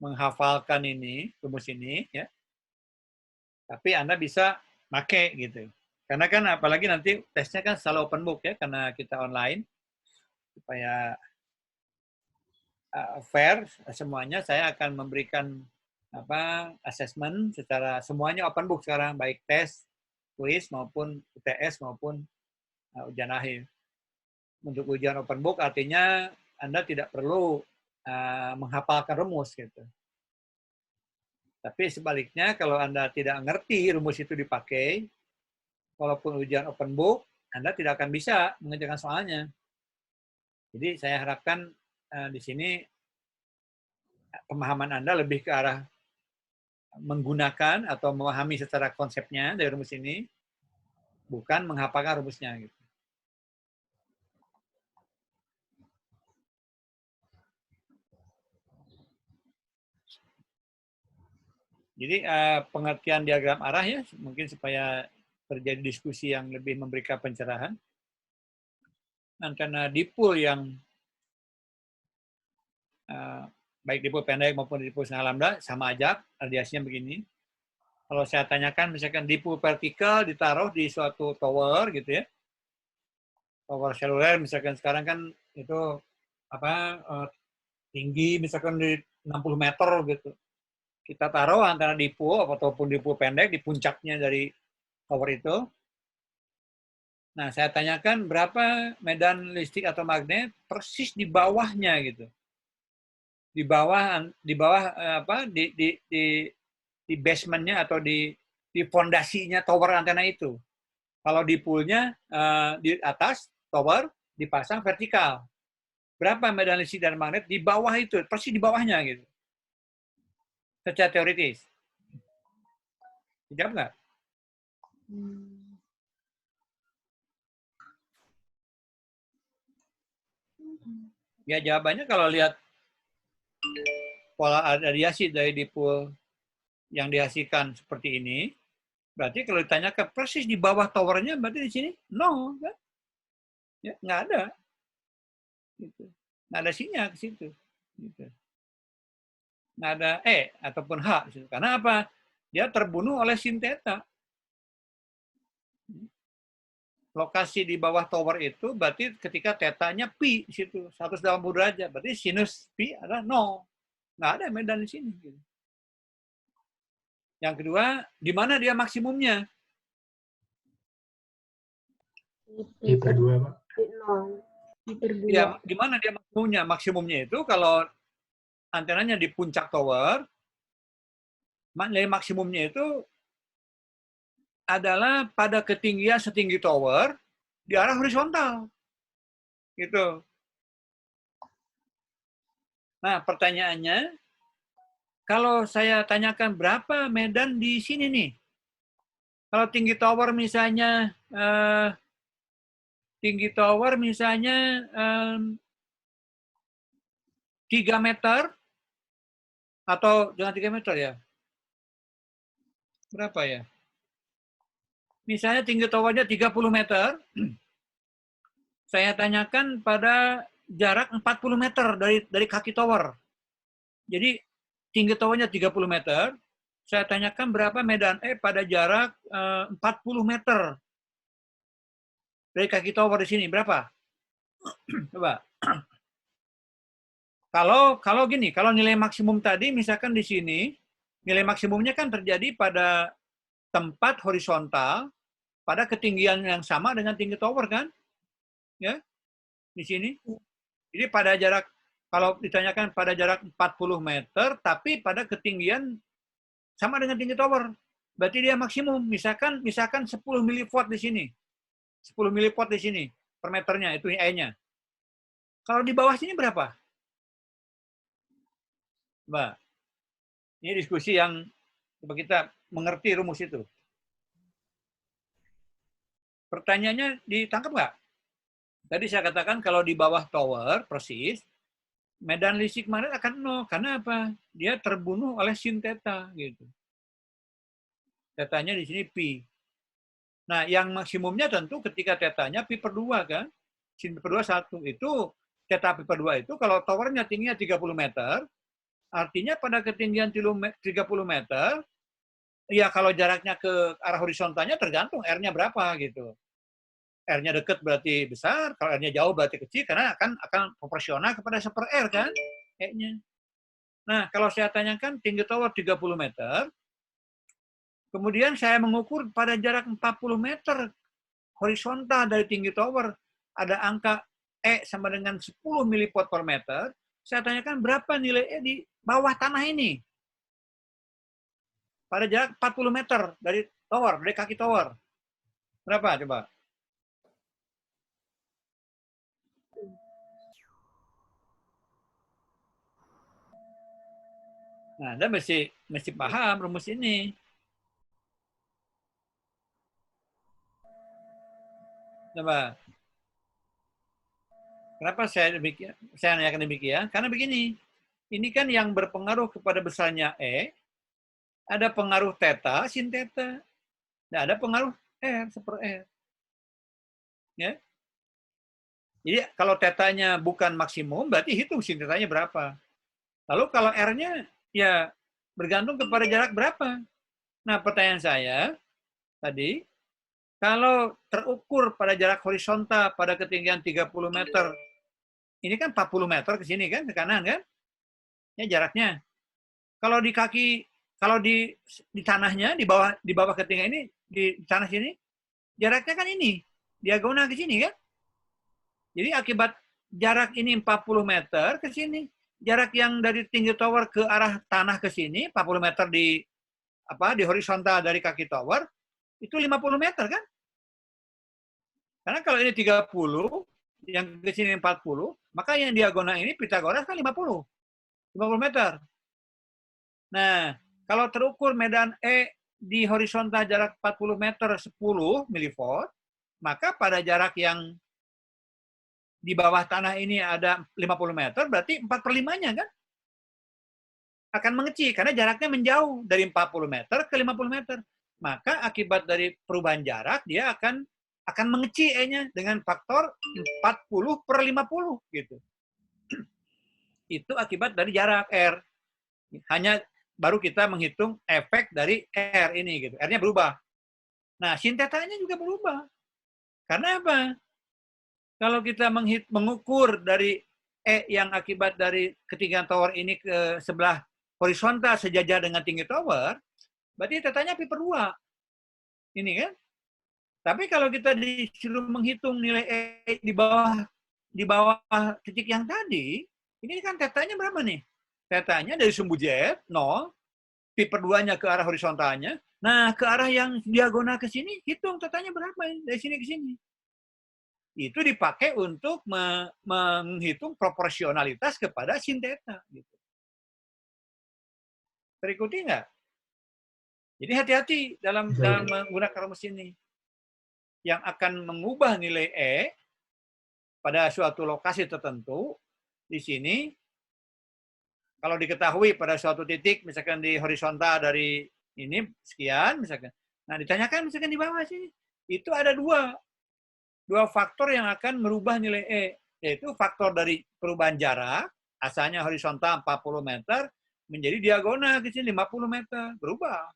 Speaker 1: menghafalkan ini, rumus ini, ya. Tapi Anda bisa pakai gitu. Karena kan apalagi nanti tesnya kan selalu open book ya, karena kita online. Supaya fair semuanya, saya akan memberikan assessment secara semuanya open book sekarang, baik tes, kuis maupun UTS maupun ujian akhir. Untuk ujian open book artinya Anda tidak perlu menghafalkan rumus gitu. Tapi sebaliknya kalau Anda tidak ngerti rumus itu dipakai, walaupun ujian open book, Anda tidak akan bisa mengerjakan soalnya. Jadi saya harapkan di sini pemahaman Anda lebih ke arah menggunakan atau memahami secara konsepnya dari rumus ini, bukan menghafalkan rumusnya gitu. Jadi pengertian diagram arah ya, mungkin supaya terjadi diskusi yang lebih memberikan pencerahan. Karena dipol yang baik dipol pendek maupun dipol setengah lambda sama aja, radiasinya begini. Kalau saya tanyakan misalkan dipol vertikal ditaruh di suatu tower gitu ya, tower seluler misalkan sekarang kan itu tinggi misalkan di 60 meter gitu. Kita taruh antara dipol ataupun dipol pendek di puncaknya dari tower itu. Nah, saya tanyakan berapa medan listrik atau magnet persis di bawahnya gitu. Di bawah di basementnya atau di fondasinya tower antena itu. Kalau di poolnya di atas tower dipasang vertikal. Berapa medan listrik dan magnet di bawah itu, persis di bawahnya gitu. Secara teoritis. Dijawab nggak? Ya jawabannya kalau lihat pola radiasi dari dipol yang dihasilkan seperti ini, berarti kalau ditanyakan persis di bawah towernya, berarti di sini no, kan? Ya, nggak ada, gitu. Nggak ada sinyal ke situ, gitu. Nggak ada E ataupun H, gitu. Karena apa? Dia terbunuh oleh sin theta. Lokasi di bawah tower itu berarti ketika tetanya pi di situ 180 derajat, berarti sinus pi adalah 0. Nggak ada medan di sini. Gitu. Yang kedua, di mana dia maksimumnya?
Speaker 4: I/2, Pak.
Speaker 1: Ya, di mana dia maksimumnya? Maksimumnya itu kalau antenanya di puncak tower, nilai maksimumnya itu adalah pada ketinggian setinggi tower di arah horizontal. Gitu. Nah, pertanyaannya, kalau saya tanyakan berapa medan di sini nih? Kalau tinggi tower misalnya 3 meter atau jangan 3 meter ya. Berapa ya? Misalnya tinggi towernya 30 meter, saya tanyakan pada jarak 40 meter dari kaki tower. Jadi tinggi towernya 30 meter, saya tanyakan berapa medan E pada jarak 40 meter dari kaki tower di sini, berapa? Coba. Kalau gini, kalau nilai maksimum tadi misalkan di sini, nilai maksimumnya kan terjadi pada tempat horizontal pada ketinggian yang sama dengan tinggi tower kan? Ya. Di sini. Jadi pada jarak kalau ditanyakan pada jarak 40 meter tapi pada ketinggian sama dengan tinggi tower. berarti dia maksimum. Misalkan 10 miliwatt di sini. 10 miliwatt di sini per meternya, itu E-nya. Kalau di bawah sini berapa? Mbak, ini diskusi yang coba kita mengerti rumus itu. Pertanyaannya ditangkap nggak? Tadi saya katakan kalau di bawah tower, persis, medan listrik magnet akan 0. Karena apa? Dia terbunuh oleh sin theta. Gitu. Tetanya di sini pi. Nah, yang maksimumnya tentu ketika tetanya pi per 2 kan? Sin pi per 2 1. Itu theta pi per 2 itu kalau towernya tingginya 30 meter, artinya pada ketinggian 30 meter, ya kalau jaraknya ke arah horizontalnya tergantung R-nya berapa gitu. R-nya dekat berarti besar, kalau R-nya jauh berarti kecil, karena akan proporsional kepada 1/R kan, E-nya. Nah, kalau saya tanyakan tinggi tower 30 meter, kemudian saya mengukur pada jarak 40 meter horizontal dari tinggi tower, ada angka E sama dengan 10 miliwatt per meter, saya tanyakan berapa nilai E di bawah tanah ini. Pada jarak 40 meter dari tower, dari kaki tower. Berapa coba? Nah, Anda mesti paham rumus ini. Coba. Kenapa saya nanyakan demikian? Karena begini, ini kan yang berpengaruh kepada besarnya E, ada pengaruh theta, sin theta, dan ada pengaruh R, 1/R. Ya. Jadi kalau tetanya bukan maksimum, berarti hitung sin tetanya berapa. Lalu kalau R-nya, ya bergantung kepada jarak berapa. Nah, pertanyaan saya tadi, kalau terukur pada jarak horizontal pada ketinggian 30 meter, ini kan 40 meter ke sini kan, ke kanan kan? Ya jaraknya. Kalau di kaki, kalau di tanahnya, di bawah ketinggian ini, di tanah sini, jaraknya kan ini, diagonal ke sini kan? Jadi akibat jarak ini 40 meter ke sini, jarak yang dari tinggi tower ke arah tanah ke sini, 40 meter di horizontal dari kaki tower, itu 50 meter kan? Karena kalau ini 30, yang ke sini 40, maka yang diagonal ini Pythagoras kan 50 meter. Nah, kalau terukur medan E di horizontal jarak 40 meter 10 milivolt, maka pada jarak yang di bawah tanah ini ada 50 meter, berarti 4/5-nya kan? Akan mengecil, karena jaraknya menjauh dari 40 meter ke 50 meter. Maka akibat dari perubahan jarak, dia akan mengecil E-nya dengan faktor 40/50. Gitu. Itu akibat dari jarak R. Hanya baru kita menghitung efek dari R ini. Gitu. R-nya berubah. Nah, sin theta-nya juga berubah. Karena apa? Kalau kita mengukur dari E yang akibat dari ketinggian tower ini ke sebelah horizontal sejajar dengan tinggi tower, berarti tetanya pi per 2. Ini kan? Tapi kalau kita disuruh menghitung nilai E di bawah titik yang tadi, ini kan tetanya berapa nih? Tetanya dari sumbu Z, 0, pi per 2-nya ke arah horizontalnya. Nah, ke arah yang diagonal ke sini, hitung tetanya berapa dari sini ke sini. Itu dipakai untuk menghitung proporsionalitas kepada sin theta. Gitu. Terikuti nggak? Jadi hati-hati dalam menggunakan rumus ini. Yang akan mengubah nilai E pada suatu lokasi tertentu, di sini, kalau diketahui pada suatu titik, misalkan di horizontal dari ini, sekian, misalkan. Nah, ditanyakan misalkan di bawah sini. Itu ada dua faktor yang akan merubah nilai E, yaitu faktor dari perubahan jarak, asalnya horizontal 40 meter, menjadi diagonal ke sini 50 meter, berubah.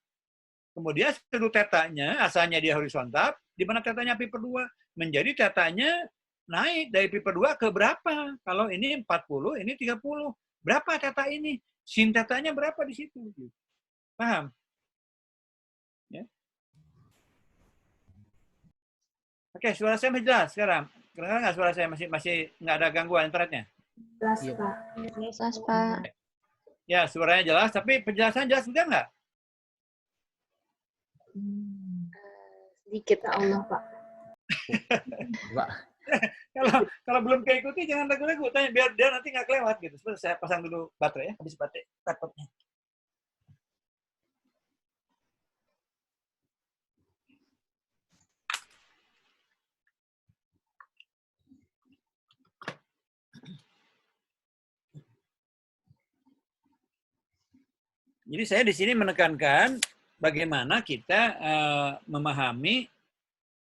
Speaker 1: Kemudian sudut tetanya, asalnya dia horizontal, di mana tetanya pi per 2, menjadi tetanya naik dari pi per 2 ke berapa? Kalau ini 40, ini 30. Berapa teta ini? Sin tetanya berapa di situ? Paham? Ya. Oke, suara saya masih jelas sekarang. Kedengaran nggak suara saya masih nggak ada gangguan internetnya?
Speaker 4: Jelas, Pak.
Speaker 3: Jelas, Pak.
Speaker 1: Ya, suaranya jelas, tapi penjelasan jelas juga nggak?
Speaker 2: Sedikit Allah, Pak.
Speaker 5: Pak.
Speaker 1: Kalau belum keikuti jangan ragu-ragu, tanya biar dia nanti nggak kelewat gitu. Sebentar saya pasang dulu baterai ya, habis baterai laptopnya. Jadi saya di sini menekankan bagaimana kita memahami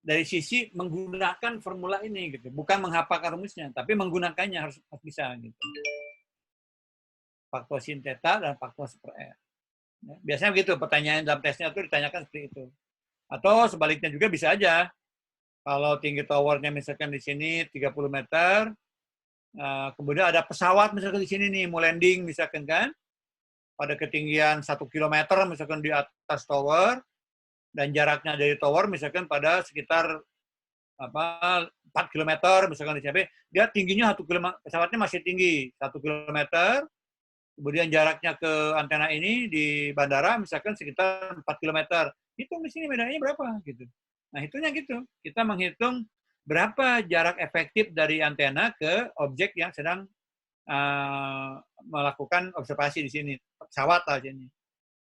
Speaker 1: dari sisi menggunakan formula ini gitu, bukan menghafalkan rumusnya, tapi menggunakannya harus bisa gitu. Faktor sin theta dan faktor super R. Ya, biasanya begitu pertanyaan dalam tesnya itu ditanyakan seperti itu. Atau sebaliknya juga bisa aja. Kalau tinggi towernya misalkan di sini 30 meter, kemudian ada pesawat misalkan di sini nih mau landing misalkan kan, pada ketinggian 1 km misalkan di atas tower, dan jaraknya dari tower misalkan pada sekitar 4 km misalkan di sini, dia tingginya 1 km, pesawatnya masih tinggi 1 km, kemudian jaraknya ke antena ini di bandara misalkan sekitar 4 km. Hitung di sini bedanya berapa gitu. Nah, hitungnya gitu. Kita menghitung berapa jarak efektif dari antena ke objek yang sedang melakukan observasi di sini, pesawat lah sini.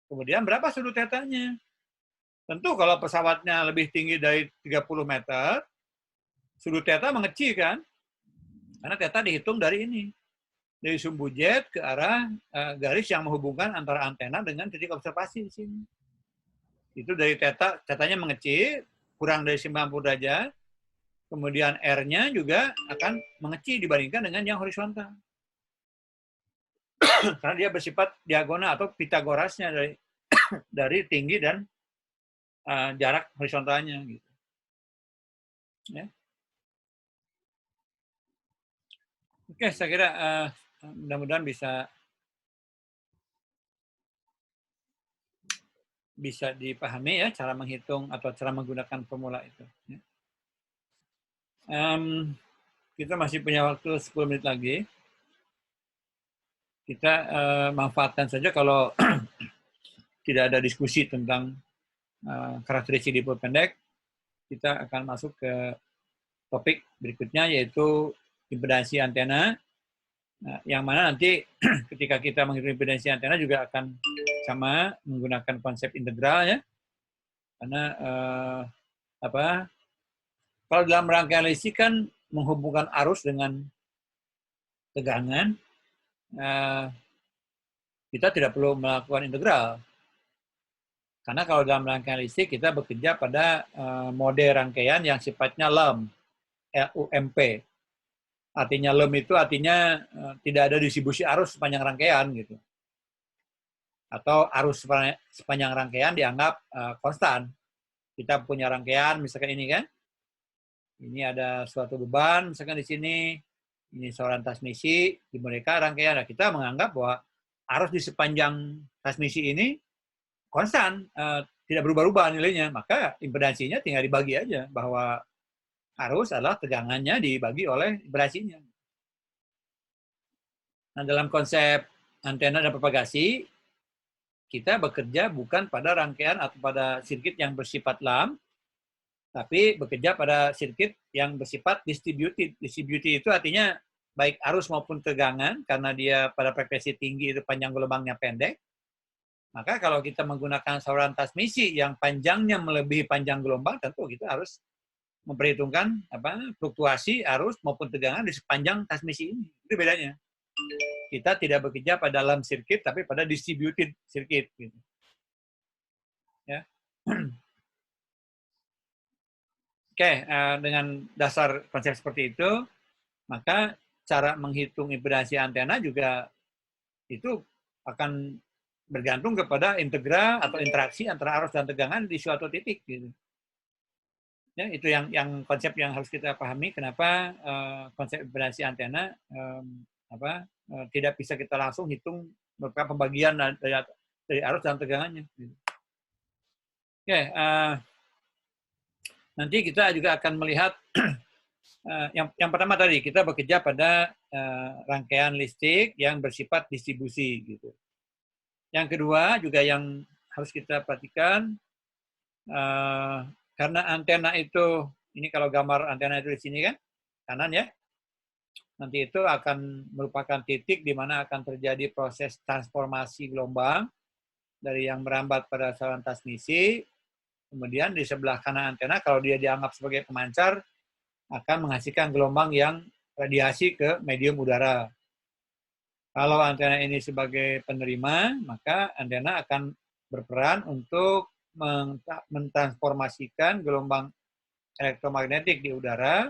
Speaker 1: Kemudian berapa sudut tetanya? Tentu kalau pesawatnya lebih tinggi dari 30 meter, sudut theta mengecil kan? Karena theta dihitung dari ini. Dari sumbu jet ke arah garis yang menghubungkan antara antena dengan titik observasi di sini. Itu dari tetanya mengecil, kurang dari 90 derajat. Kemudian R-nya juga akan mengecil dibandingkan dengan yang horizontal. Karena dia bersifat diagonal atau Pitagorasnya dari tinggi dan jarak horizontalnya gitu. Ya. Oke, saya kira mudah-mudahan bisa dipahami ya cara menghitung atau cara menggunakan formula itu. Ya. Kita masih punya waktu 10 menit lagi. Kita manfaatkan saja kalau tidak ada diskusi tentang karakteristik dipol pendek, kita akan masuk ke topik berikutnya yaitu impedansi antena, yang mana nanti ketika kita menghitung impedansi antena juga akan sama menggunakan konsep integral ya, karena kalau dalam rangkaian listrik kan menghubungkan arus dengan tegangan, kita tidak perlu melakukan integral. Karena kalau dalam rangkaian listrik kita bekerja pada mode rangkaian yang sifatnya LUMP, LUMP. Artinya LUMP itu artinya tidak ada distribusi arus sepanjang rangkaian gitu. Atau arus sepanjang rangkaian dianggap konstan. Kita punya rangkaian misalkan ini kan. Ini ada suatu beban misalkan di sini. Ini saluran transmisi, di mereka rangkaian. Nah, kita menganggap bahwa arus di sepanjang transmisi ini konstan, tidak berubah-ubah nilainya, maka impedansinya tinggal dibagi aja, bahwa arus adalah tegangannya dibagi oleh impedansinya. Nah, dalam konsep antena dan propagasi, kita bekerja bukan pada rangkaian atau pada sirkuit yang bersifat LUMP, tapi bekerja pada sirkuit yang bersifat distributed. Distributed itu artinya baik arus maupun tegangan, karena dia pada frekuensi tinggi itu panjang gelombangnya pendek. Maka kalau kita menggunakan saluran transmisi yang panjangnya melebihi panjang gelombang, tentu kita harus memperhitungkan fluktuasi arus maupun tegangan di sepanjang transmisi ini. Itu bedanya. Kita tidak bekerja pada dalam sirkuit, tapi pada distributed sirkuit. Gitu. Ya. Oke, dengan dasar konsep seperti itu, maka cara menghitung impedansi antena juga itu akan bergantung kepada integral atau interaksi antara arus dan tegangan di suatu titik. Gitu. Ya, itu yang konsep yang harus kita pahami. Kenapa konsep impedansi antena tidak bisa kita langsung hitung beberapa pembagian dari arus dan tegangannya. Gitu. Oke. Nanti kita juga akan melihat yang pertama tadi kita bekerja pada rangkaian listrik yang bersifat distribusi gitu. Yang kedua juga yang harus kita perhatikan karena antena itu, ini kalau gambar antena itu di sini kan, kanan ya, nanti itu akan merupakan titik di mana akan terjadi proses transformasi gelombang dari yang merambat pada saluran transmisi, kemudian di sebelah kanan antena, kalau dia dianggap sebagai pemancar, akan menghasilkan gelombang yang radiasi ke medium udara. Kalau antena ini sebagai penerima, maka antena akan berperan untuk mentransformasikan gelombang elektromagnetik di udara,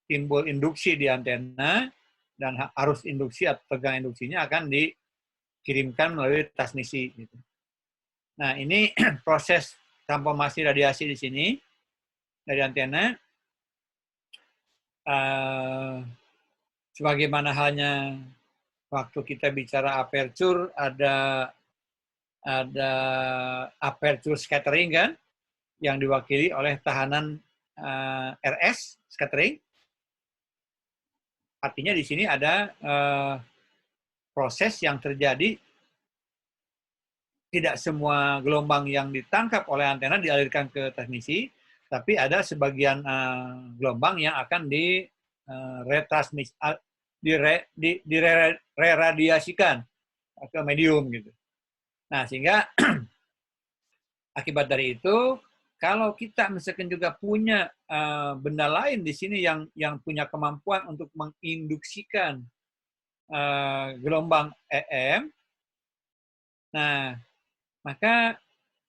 Speaker 1: timbul induksi di antena, dan arus induksi atau tegangan induksinya akan dikirimkan melalui transmisi. Gitu. Nah, ini proses transformasi radiasi di sini dari antena. Sebagaimana halnya waktu kita bicara aperture, ada aperture scattering kan, yang diwakili oleh tahanan RS scattering. Artinya di sini ada proses yang terjadi, tidak semua gelombang yang ditangkap oleh antena dialirkan ke transmisi, tapi ada sebagian gelombang yang akan diradiasikan ke medium gitu. Nah, sehingga akibat dari itu, kalau kita misalkan juga punya benda lain di sini yang punya kemampuan untuk menginduksikan gelombang EM, nah maka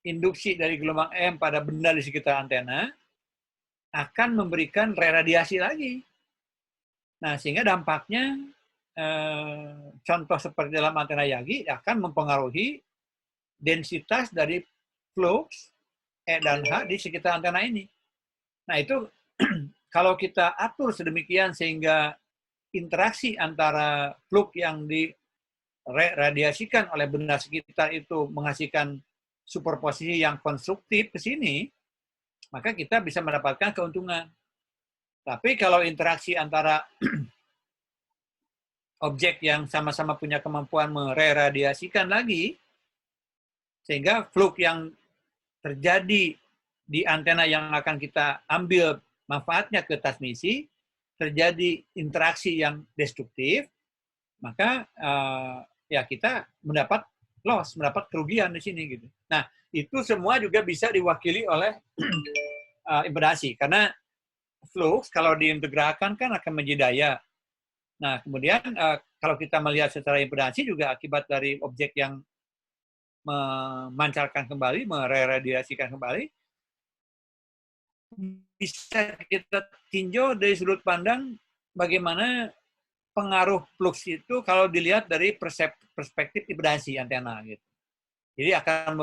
Speaker 1: induksi dari gelombang EM pada benda di sekitar antena akan memberikan reradiasi lagi. Nah, sehingga dampaknya contoh seperti dalam antena Yagi akan mempengaruhi densitas dari flux E dan H di sekitar antena ini. Nah, itu kalau kita atur sedemikian sehingga interaksi antara flux yang diradiasikan oleh benda sekitar itu menghasilkan superposisi yang konstruktif ke sini, maka kita bisa mendapatkan keuntungan. Tapi kalau interaksi antara objek yang sama-sama punya kemampuan meradiasikan lagi, sehingga flux yang terjadi di antena yang akan kita ambil manfaatnya ke transmisi, terjadi interaksi yang destruktif, maka ya kita mendapat loss, mendapat kerugian di sini gitu. Nah, itu semua juga bisa diwakili oleh impedasi, karena flux kalau diintegralkan kan akan menjadi daya. Nah, kemudian kalau kita melihat secara impedasi juga akibat dari objek yang memancarkan kembali, meradiasikan kembali, bisa kita tinjau dari sudut pandang bagaimana pengaruh flux itu kalau dilihat dari perspektif impedasi antena gitu. Jadi akan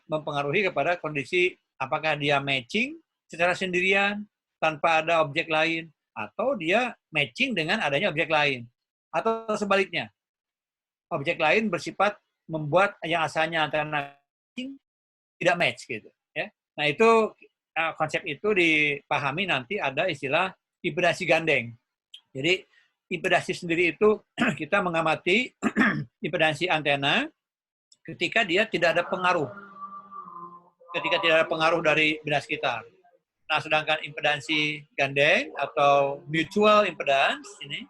Speaker 1: mempengaruhi kepada kondisi apakah dia matching secara sendirian tanpa ada objek lain, atau dia matching dengan adanya objek lain, atau sebaliknya objek lain bersifat membuat yang asalnya antena tidak match gitu ya. Nah, itu konsep itu dipahami nanti ada istilah impedasi gandeng. Jadi impedasi sendiri itu kita mengamati impedasi antena ketika dia tidak ada pengaruh. Ketika tidak ada pengaruh dari benda sekitar. Nah, sedangkan impedansi gandeng atau mutual impedance ini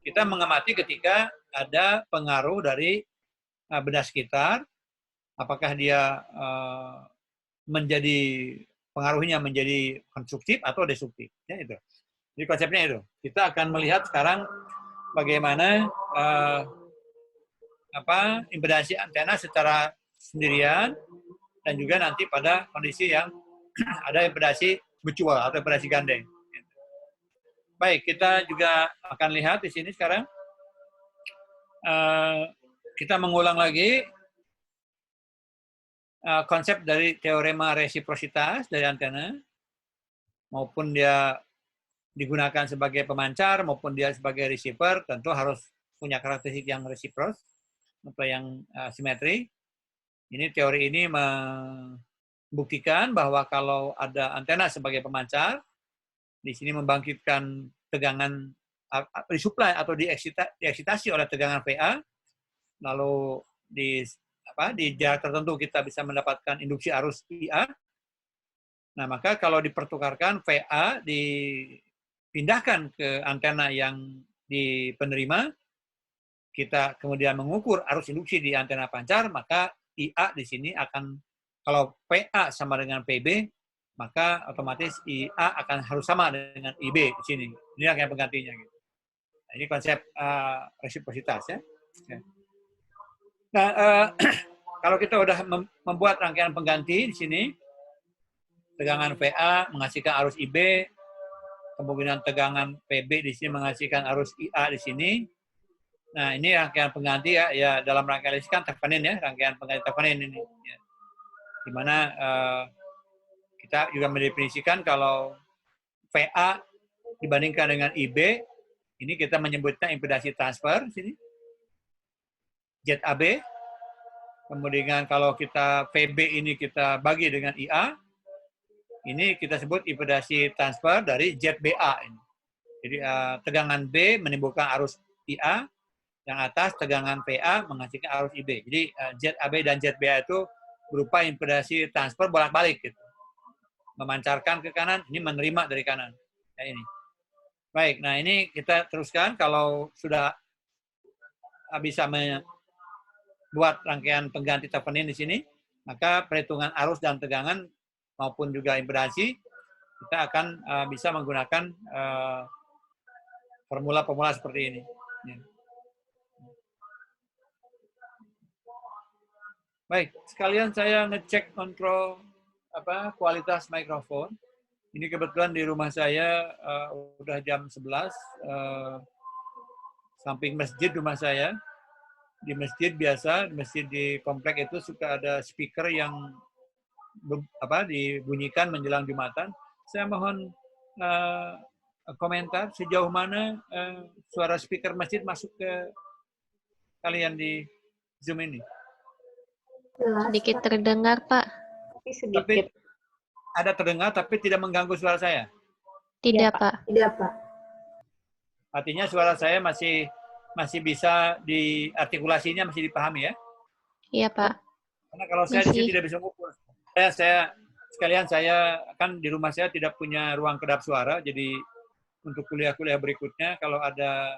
Speaker 1: kita mengamati ketika ada pengaruh dari benda sekitar, apakah dia pengaruhnya menjadi konstruktif atau destruktif. Ya, itu. Jadi konsepnya itu. Kita akan melihat sekarang bagaimana impedansi antena secara sendirian, dan juga nanti pada kondisi yang ada impedansi mutual atau impedansi gandeng. Baik, kita juga akan lihat di sini sekarang. Kita mengulang lagi konsep dari teorema resiprositas dari antena, maupun dia digunakan sebagai pemancar maupun dia sebagai receiver, tentu harus punya karakteristik yang resipros atau yang simetri. Ini teori ini membuktikan bahwa kalau ada antena sebagai pemancar, di sini membangkitkan tegangan disuplai atau dieksitasi oleh tegangan VA, lalu di jarak tertentu kita bisa mendapatkan induksi arus IA. Nah, maka kalau dipertukarkan VA dipindahkan ke antena yang di penerima, kita kemudian mengukur arus induksi di antena pancar, maka IA di sini akan, kalau PA sama dengan PB, maka otomatis IA akan harus sama dengan IB di sini. Ini rangkaian penggantinya. Gitu. Nah, ini konsep resiprositas ya. Nah, kalau kita udah membuat rangkaian pengganti di sini, tegangan VA menghasilkan arus IB, kemudian tegangan PB di sini menghasilkan arus IA di sini. Nah, ini rangkaian pengganti ya dalam rangkaian listrik kan Thevenin ya, rangkaian pengganti Thevenin ini. Ya. Di mana kita juga mendefinisikan kalau VA dibandingkan dengan IB, ini kita menyebutnya impedasi transfer di sini. ZAB. Kemudian kalau kita VB ini kita bagi dengan IA, ini kita sebut impedasi transfer dari ZBA ini. Jadi tegangan B menimbulkan arus IA, yang atas tegangan PA menghasilkan arus IB. Jadi ZAB dan ZBA itu berupa impedasi transfer bolak-balik gitu. Memancarkan ke kanan, ini menerima dari kanan. Ya ini. Baik, nah ini kita teruskan kalau sudah bisa membuat rangkaian pengganti Thevenin di sini, maka perhitungan arus dan tegangan maupun juga impedasi kita akan bisa menggunakan formula-formula seperti ini. Ya. Baik, sekalian saya ngecek kontrol kualitas mikrofon. Ini kebetulan di rumah saya udah jam 11, samping masjid rumah saya. Di masjid biasa, di masjid di komplek itu suka ada speaker yang dibunyikan menjelang Jumatan. Saya mohon komentar sejauh mana suara speaker masjid masuk ke kalian di Zoom ini.
Speaker 3: Sedikit terdengar, Pak.
Speaker 1: Tapi ada terdengar, tapi tidak mengganggu suara saya.
Speaker 3: Tidak, Pak.
Speaker 2: Tidak, Pak.
Speaker 1: Artinya suara saya masih bisa diartikulasinya masih dipahami ya?
Speaker 3: Iya, Pak.
Speaker 1: Karena kalau saya di sini tidak bisa mengukur. Saya kan di rumah saya tidak punya ruang kedap suara, jadi untuk kuliah-kuliah berikutnya kalau ada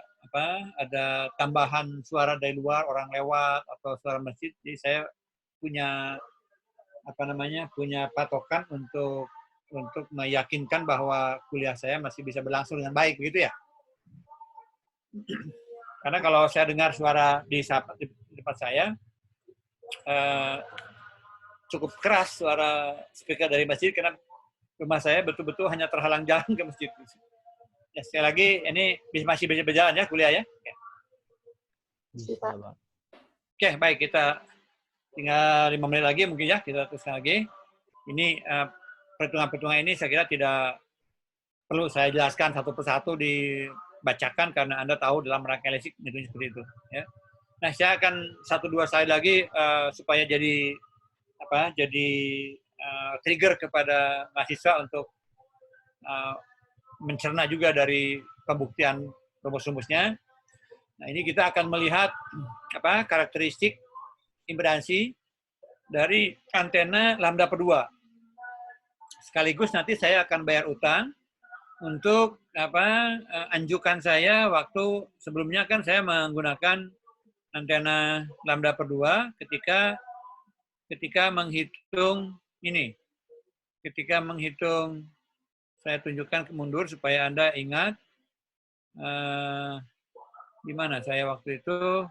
Speaker 1: tambahan suara dari luar, orang lewat atau suara masjid, jadi saya punya punya patokan untuk meyakinkan bahwa kuliah saya masih bisa berlangsung dengan baik, begitu ya? Karena kalau saya dengar suara di depan saya cukup keras suara speaker dari masjid, karena rumah saya betul-betul hanya terhalang jalan ke masjid. Ya, sekali lagi ini masih bisa berjalan ya kuliah ya. Oke, baik, kita tinggal 5 menit lagi mungkin ya, kita teruskan lagi. Ini perhitungan-perhitungan ini saya kira tidak perlu saya jelaskan satu persatu dibacakan karena Anda tahu dalam rangkaian listrik seperti itu. Ya. Nah, saya akan 1-2 slide lagi supaya jadi trigger kepada mahasiswa untuk mencerna juga dari pembuktian rumus-rumusnya. Nah, ini kita akan melihat karakteristik impedansi dari antena lambda per 2. Sekaligus nanti saya akan bayar utang untuk anjukan saya waktu sebelumnya kan saya menggunakan antena lambda per 2 ketika menghitung ini. Ketika menghitung, saya tunjukkan ke mundur supaya Anda ingat di mana saya waktu itu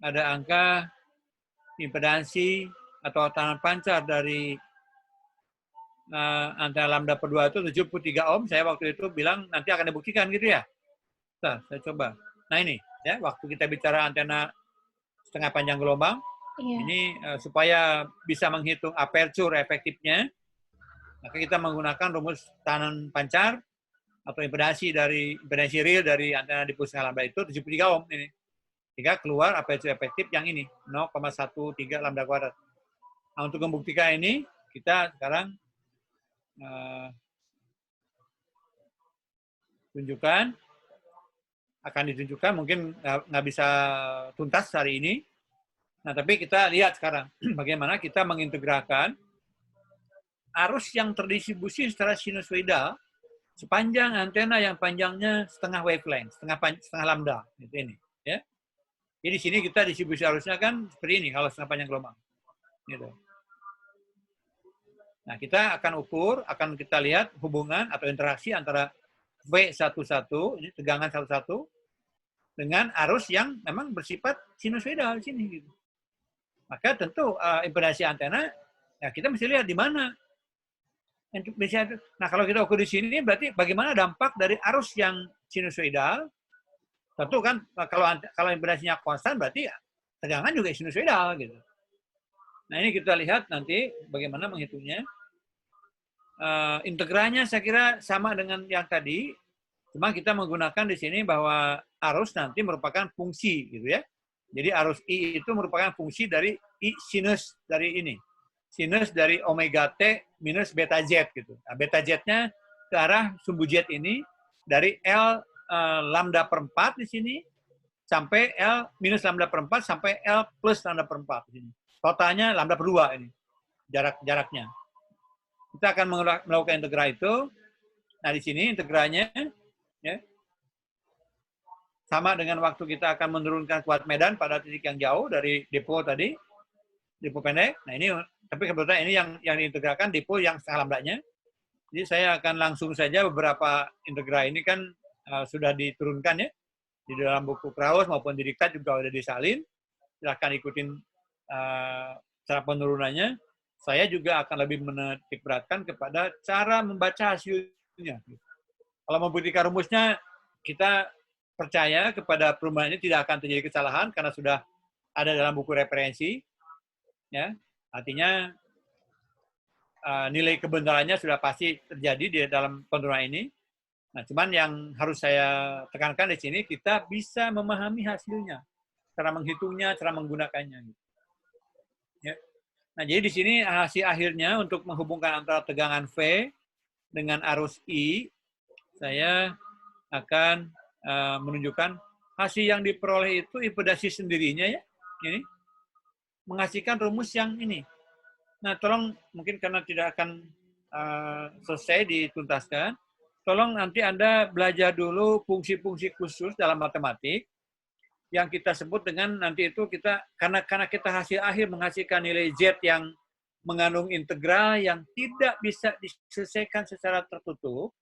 Speaker 1: ada angka impedansi atau tekanan pancar dari antena lambda per 2 itu 73 ohm. Saya waktu itu bilang nanti akan dibuktikan gitu ya. Nah, saya coba. Nah ini ya, waktu kita bicara antena setengah panjang gelombang, ini supaya bisa menghitung aperture efektifnya, maka kita menggunakan rumus tekanan pancar atau impedansi real dari antena di pulsa lambda itu 73 ohm ini. Sehingga keluar aperture efektif yang ini 0,13 lambda kuadrat. Nah, untuk membuktikan ini kita sekarang akan ditunjukkan, mungkin nggak bisa tuntas hari ini. Nah, tapi kita lihat sekarang bagaimana kita mengintegrasikan arus yang terdistribusi secara sinusoidal sepanjang antena yang panjangnya setengah wavelength, setengah lambda, gitu ini. Ya. Jadi di sini kita distribusi arusnya kan seperti ini kalau setengah panjang gelombang. Gitu. Nah, kita akan ukur, akan kita lihat hubungan atau interaksi antara V11, ini tegangan 11, dengan arus yang memang bersifat sinusoidal di sini. Gitu. Maka tentu impedans antena, ya kita mesti lihat di mana. Nah, kalau kita ukur di sini, berarti bagaimana dampak dari arus yang sinusoidal. Tentu kan, kalau impedansinya konstan, berarti tegangan juga sinusoidal. Gitu. Nah, ini kita lihat nanti bagaimana menghitungnya. Integralnya saya kira sama dengan yang tadi, cuma kita menggunakan di sini bahwa arus nanti merupakan fungsi, gitu ya. Jadi arus I itu merupakan fungsi dari I sinus dari ini. Sinus dari omega T minus beta Z, gitu. Nah, beta Z-nya ke arah sumbu Z ini dari L lambda per 4 di sini sampai L minus lambda per 4 sampai L plus lambda per 4 di sini. Totalnya lambda per 2 ini, jaraknya. Kita akan melakukan integral itu. Nah, di sini integralnya ya, sama dengan waktu kita akan menurunkan kuat medan pada titik yang jauh dari depo tadi, depo pendek. Nah, ini tapi kebetulan ini yang diintegralkan depo yang setengah lambdanya. Jadi saya akan langsung saja beberapa integral ini kan sudah diturunkan ya di dalam buku Kraus maupun di diktat juga sudah disalin. Silahkan ikutin cara penurunannya. Saya juga akan lebih menitik beratkan kepada cara membaca hasilnya. Kalau membuktikan rumusnya, kita percaya kepada perubahan ini tidak akan terjadi kesalahan karena sudah ada dalam buku referensi. Ya, artinya nilai kebenarannya sudah pasti terjadi di dalam penurunan ini. Nah, cuman yang harus saya tekankan di sini, kita bisa memahami hasilnya, cara menghitungnya, cara menggunakannya. Ya. Nah, jadi di sini hasil akhirnya untuk menghubungkan antara tegangan V dengan arus I, saya akan menunjukkan hasil yang diperoleh itu impedasi sendirinya ya. Ini menghasilkan rumus yang ini. Nah, tolong mungkin karena tidak akan selesai dituntaskan, tolong nanti Anda belajar dulu fungsi-fungsi khusus dalam matematik yang kita sebut dengan nanti itu kita karena kita hasil akhir menghasilkan nilai Z yang mengandung integral yang tidak bisa diselesaikan secara tertutup.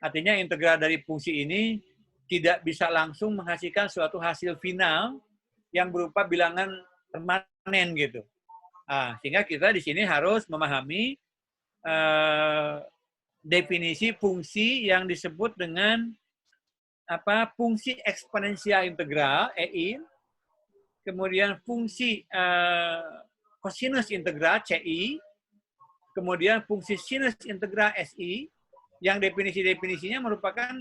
Speaker 1: Artinya integral dari fungsi ini tidak bisa langsung menghasilkan suatu hasil final yang berupa bilangan permanen gitu. Nah, sehingga kita di sini harus memahami definisi fungsi yang disebut dengan fungsi eksponensial integral EI, kemudian fungsi kosinus integral CI, kemudian fungsi sinus integral SI, yang definisi-definisinya merupakan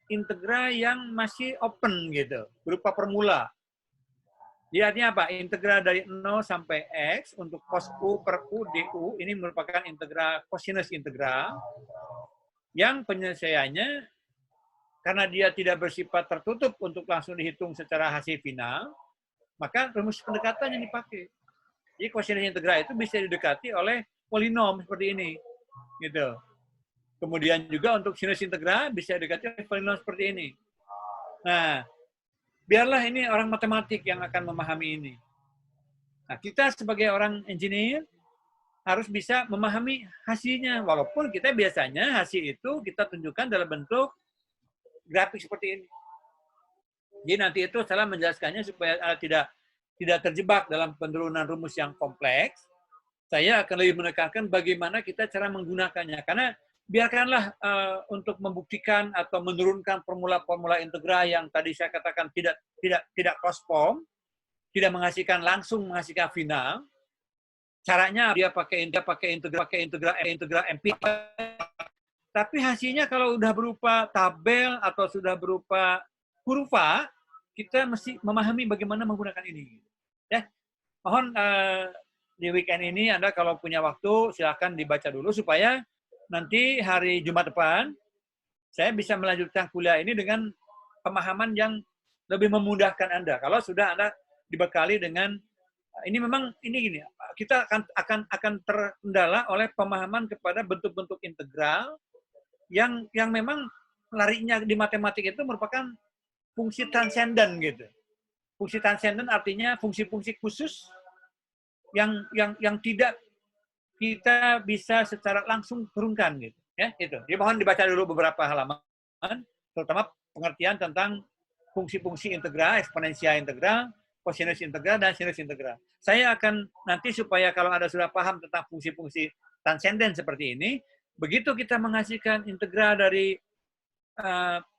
Speaker 1: integral yang masih open gitu, berupa formula. Jadi artinya apa? Integral dari 0 sampai X untuk cos U per U DU ini merupakan integral kosinus integral yang penyelesaiannya karena dia tidak bersifat tertutup untuk langsung dihitung secara hasil final, maka rumus pendekatan yang dipakai. Jadi kosinus integral itu bisa didekati oleh polinom seperti ini. Gitu. Kemudian juga untuk sinus integral bisa didekati oleh polinom seperti ini. Nah, biarlah ini orang matematik yang akan memahami ini. Nah, kita sebagai orang engineer harus bisa memahami hasilnya. Walaupun kita biasanya hasil itu kita tunjukkan dalam bentuk grafik seperti ini. Jadi nanti itu saya menjelaskannya supaya tidak terjebak dalam penurunan rumus yang kompleks. Saya akan lebih menekankan bagaimana kita cara menggunakannya. Karena biarkanlah untuk membuktikan atau menurunkan formula-formula integral yang tadi saya katakan tidak closed form, tidak langsung menghasilkan final. Caranya dia pakai integral empirik. Tapi hasilnya kalau udah berupa tabel atau sudah berupa kurva, kita mesti memahami bagaimana menggunakan ini. Ya, mohon di weekend ini Anda kalau punya waktu silahkan dibaca dulu supaya nanti hari Jumat depan saya bisa melanjutkan kuliah ini dengan pemahaman yang lebih memudahkan Anda. Kalau sudah Anda dibekali dengan Ini memang ini gini, kita akan terkendala oleh pemahaman kepada bentuk-bentuk integral yang memang larinya di matematik itu merupakan fungsi transenden gitu. Fungsi transenden artinya fungsi-fungsi khusus yang tidak kita bisa secara langsung turunkan gitu. Ya, itu. Jadi mohon dibaca dulu beberapa halaman, terutama pengertian tentang fungsi-fungsi integral, eksponensial integral, kosinus integral, dan sinus integral. Saya akan nanti supaya kalau Anda sudah paham tentang fungsi-fungsi transenden seperti ini, begitu kita menghasilkan integral dari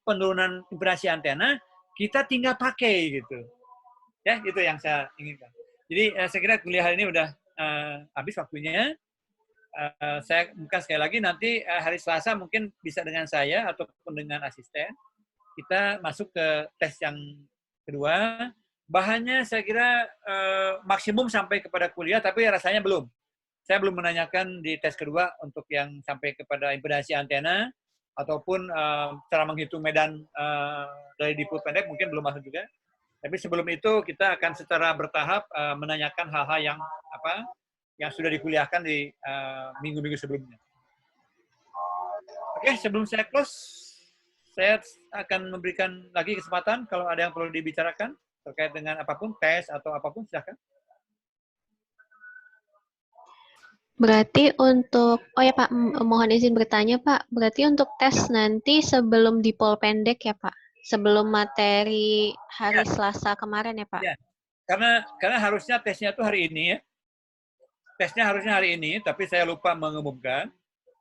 Speaker 1: penurunan impedansi antena, kita tinggal pakai gitu. Ya, itu yang saya inginkan. Jadi saya kira kuliah hari ini udah habis waktunya. Saya bukan sekali lagi nanti hari Selasa mungkin bisa dengan saya ataupun dengan asisten. Kita masuk ke tes yang kedua. Bahannya saya kira maksimum sampai kepada kuliah, tapi rasanya belum. Saya belum menanyakan di tes kedua untuk yang sampai kepada impedansi antena, ataupun cara menghitung medan dari dipol pendek mungkin belum masuk juga. Tapi sebelum itu kita akan secara bertahap menanyakan hal-hal yang sudah dikuliahkan di minggu-minggu sebelumnya. Oke, sebelum saya close, saya akan memberikan lagi kesempatan kalau ada yang perlu dibicarakan terkait dengan apapun, tes atau apapun, silakan.
Speaker 3: Berarti untuk, oh ya Pak, mohon izin bertanya Pak, berarti untuk tes nanti sebelum dipol pendek ya Pak? Sebelum materi hari Selasa kemarin ya Pak?
Speaker 1: Ya, karena harusnya tesnya itu hari ini ya. Tesnya harusnya hari ini, tapi saya lupa mengumumkan,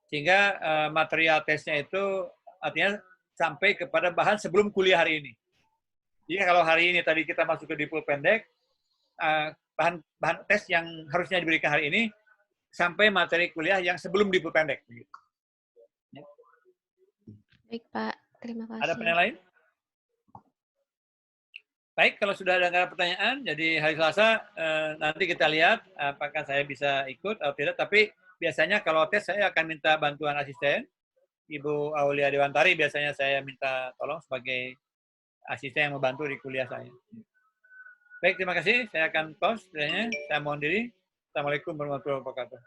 Speaker 1: sehingga material tesnya itu artinya sampai kepada bahan sebelum kuliah hari ini. Jadi kalau hari ini tadi kita masuk ke dipol pendek, bahan tes yang harusnya diberikan hari ini sampai materi kuliah yang sebelum dipol pendek.
Speaker 3: Baik Pak, terima kasih.
Speaker 1: Ada pertanyaan lain? Baik, kalau sudah ada pertanyaan, jadi hari Selasa nanti kita lihat apakah saya bisa ikut atau tidak. Tapi biasanya kalau tes saya akan minta bantuan asisten. Ibu Aulia Dewantari biasanya saya minta tolong sebagai asisten yang membantu di kuliah saya. Baik, terima kasih. Saya akan close. Saya mohon diri. Assalamualaikum warahmatullahi wabarakatuh.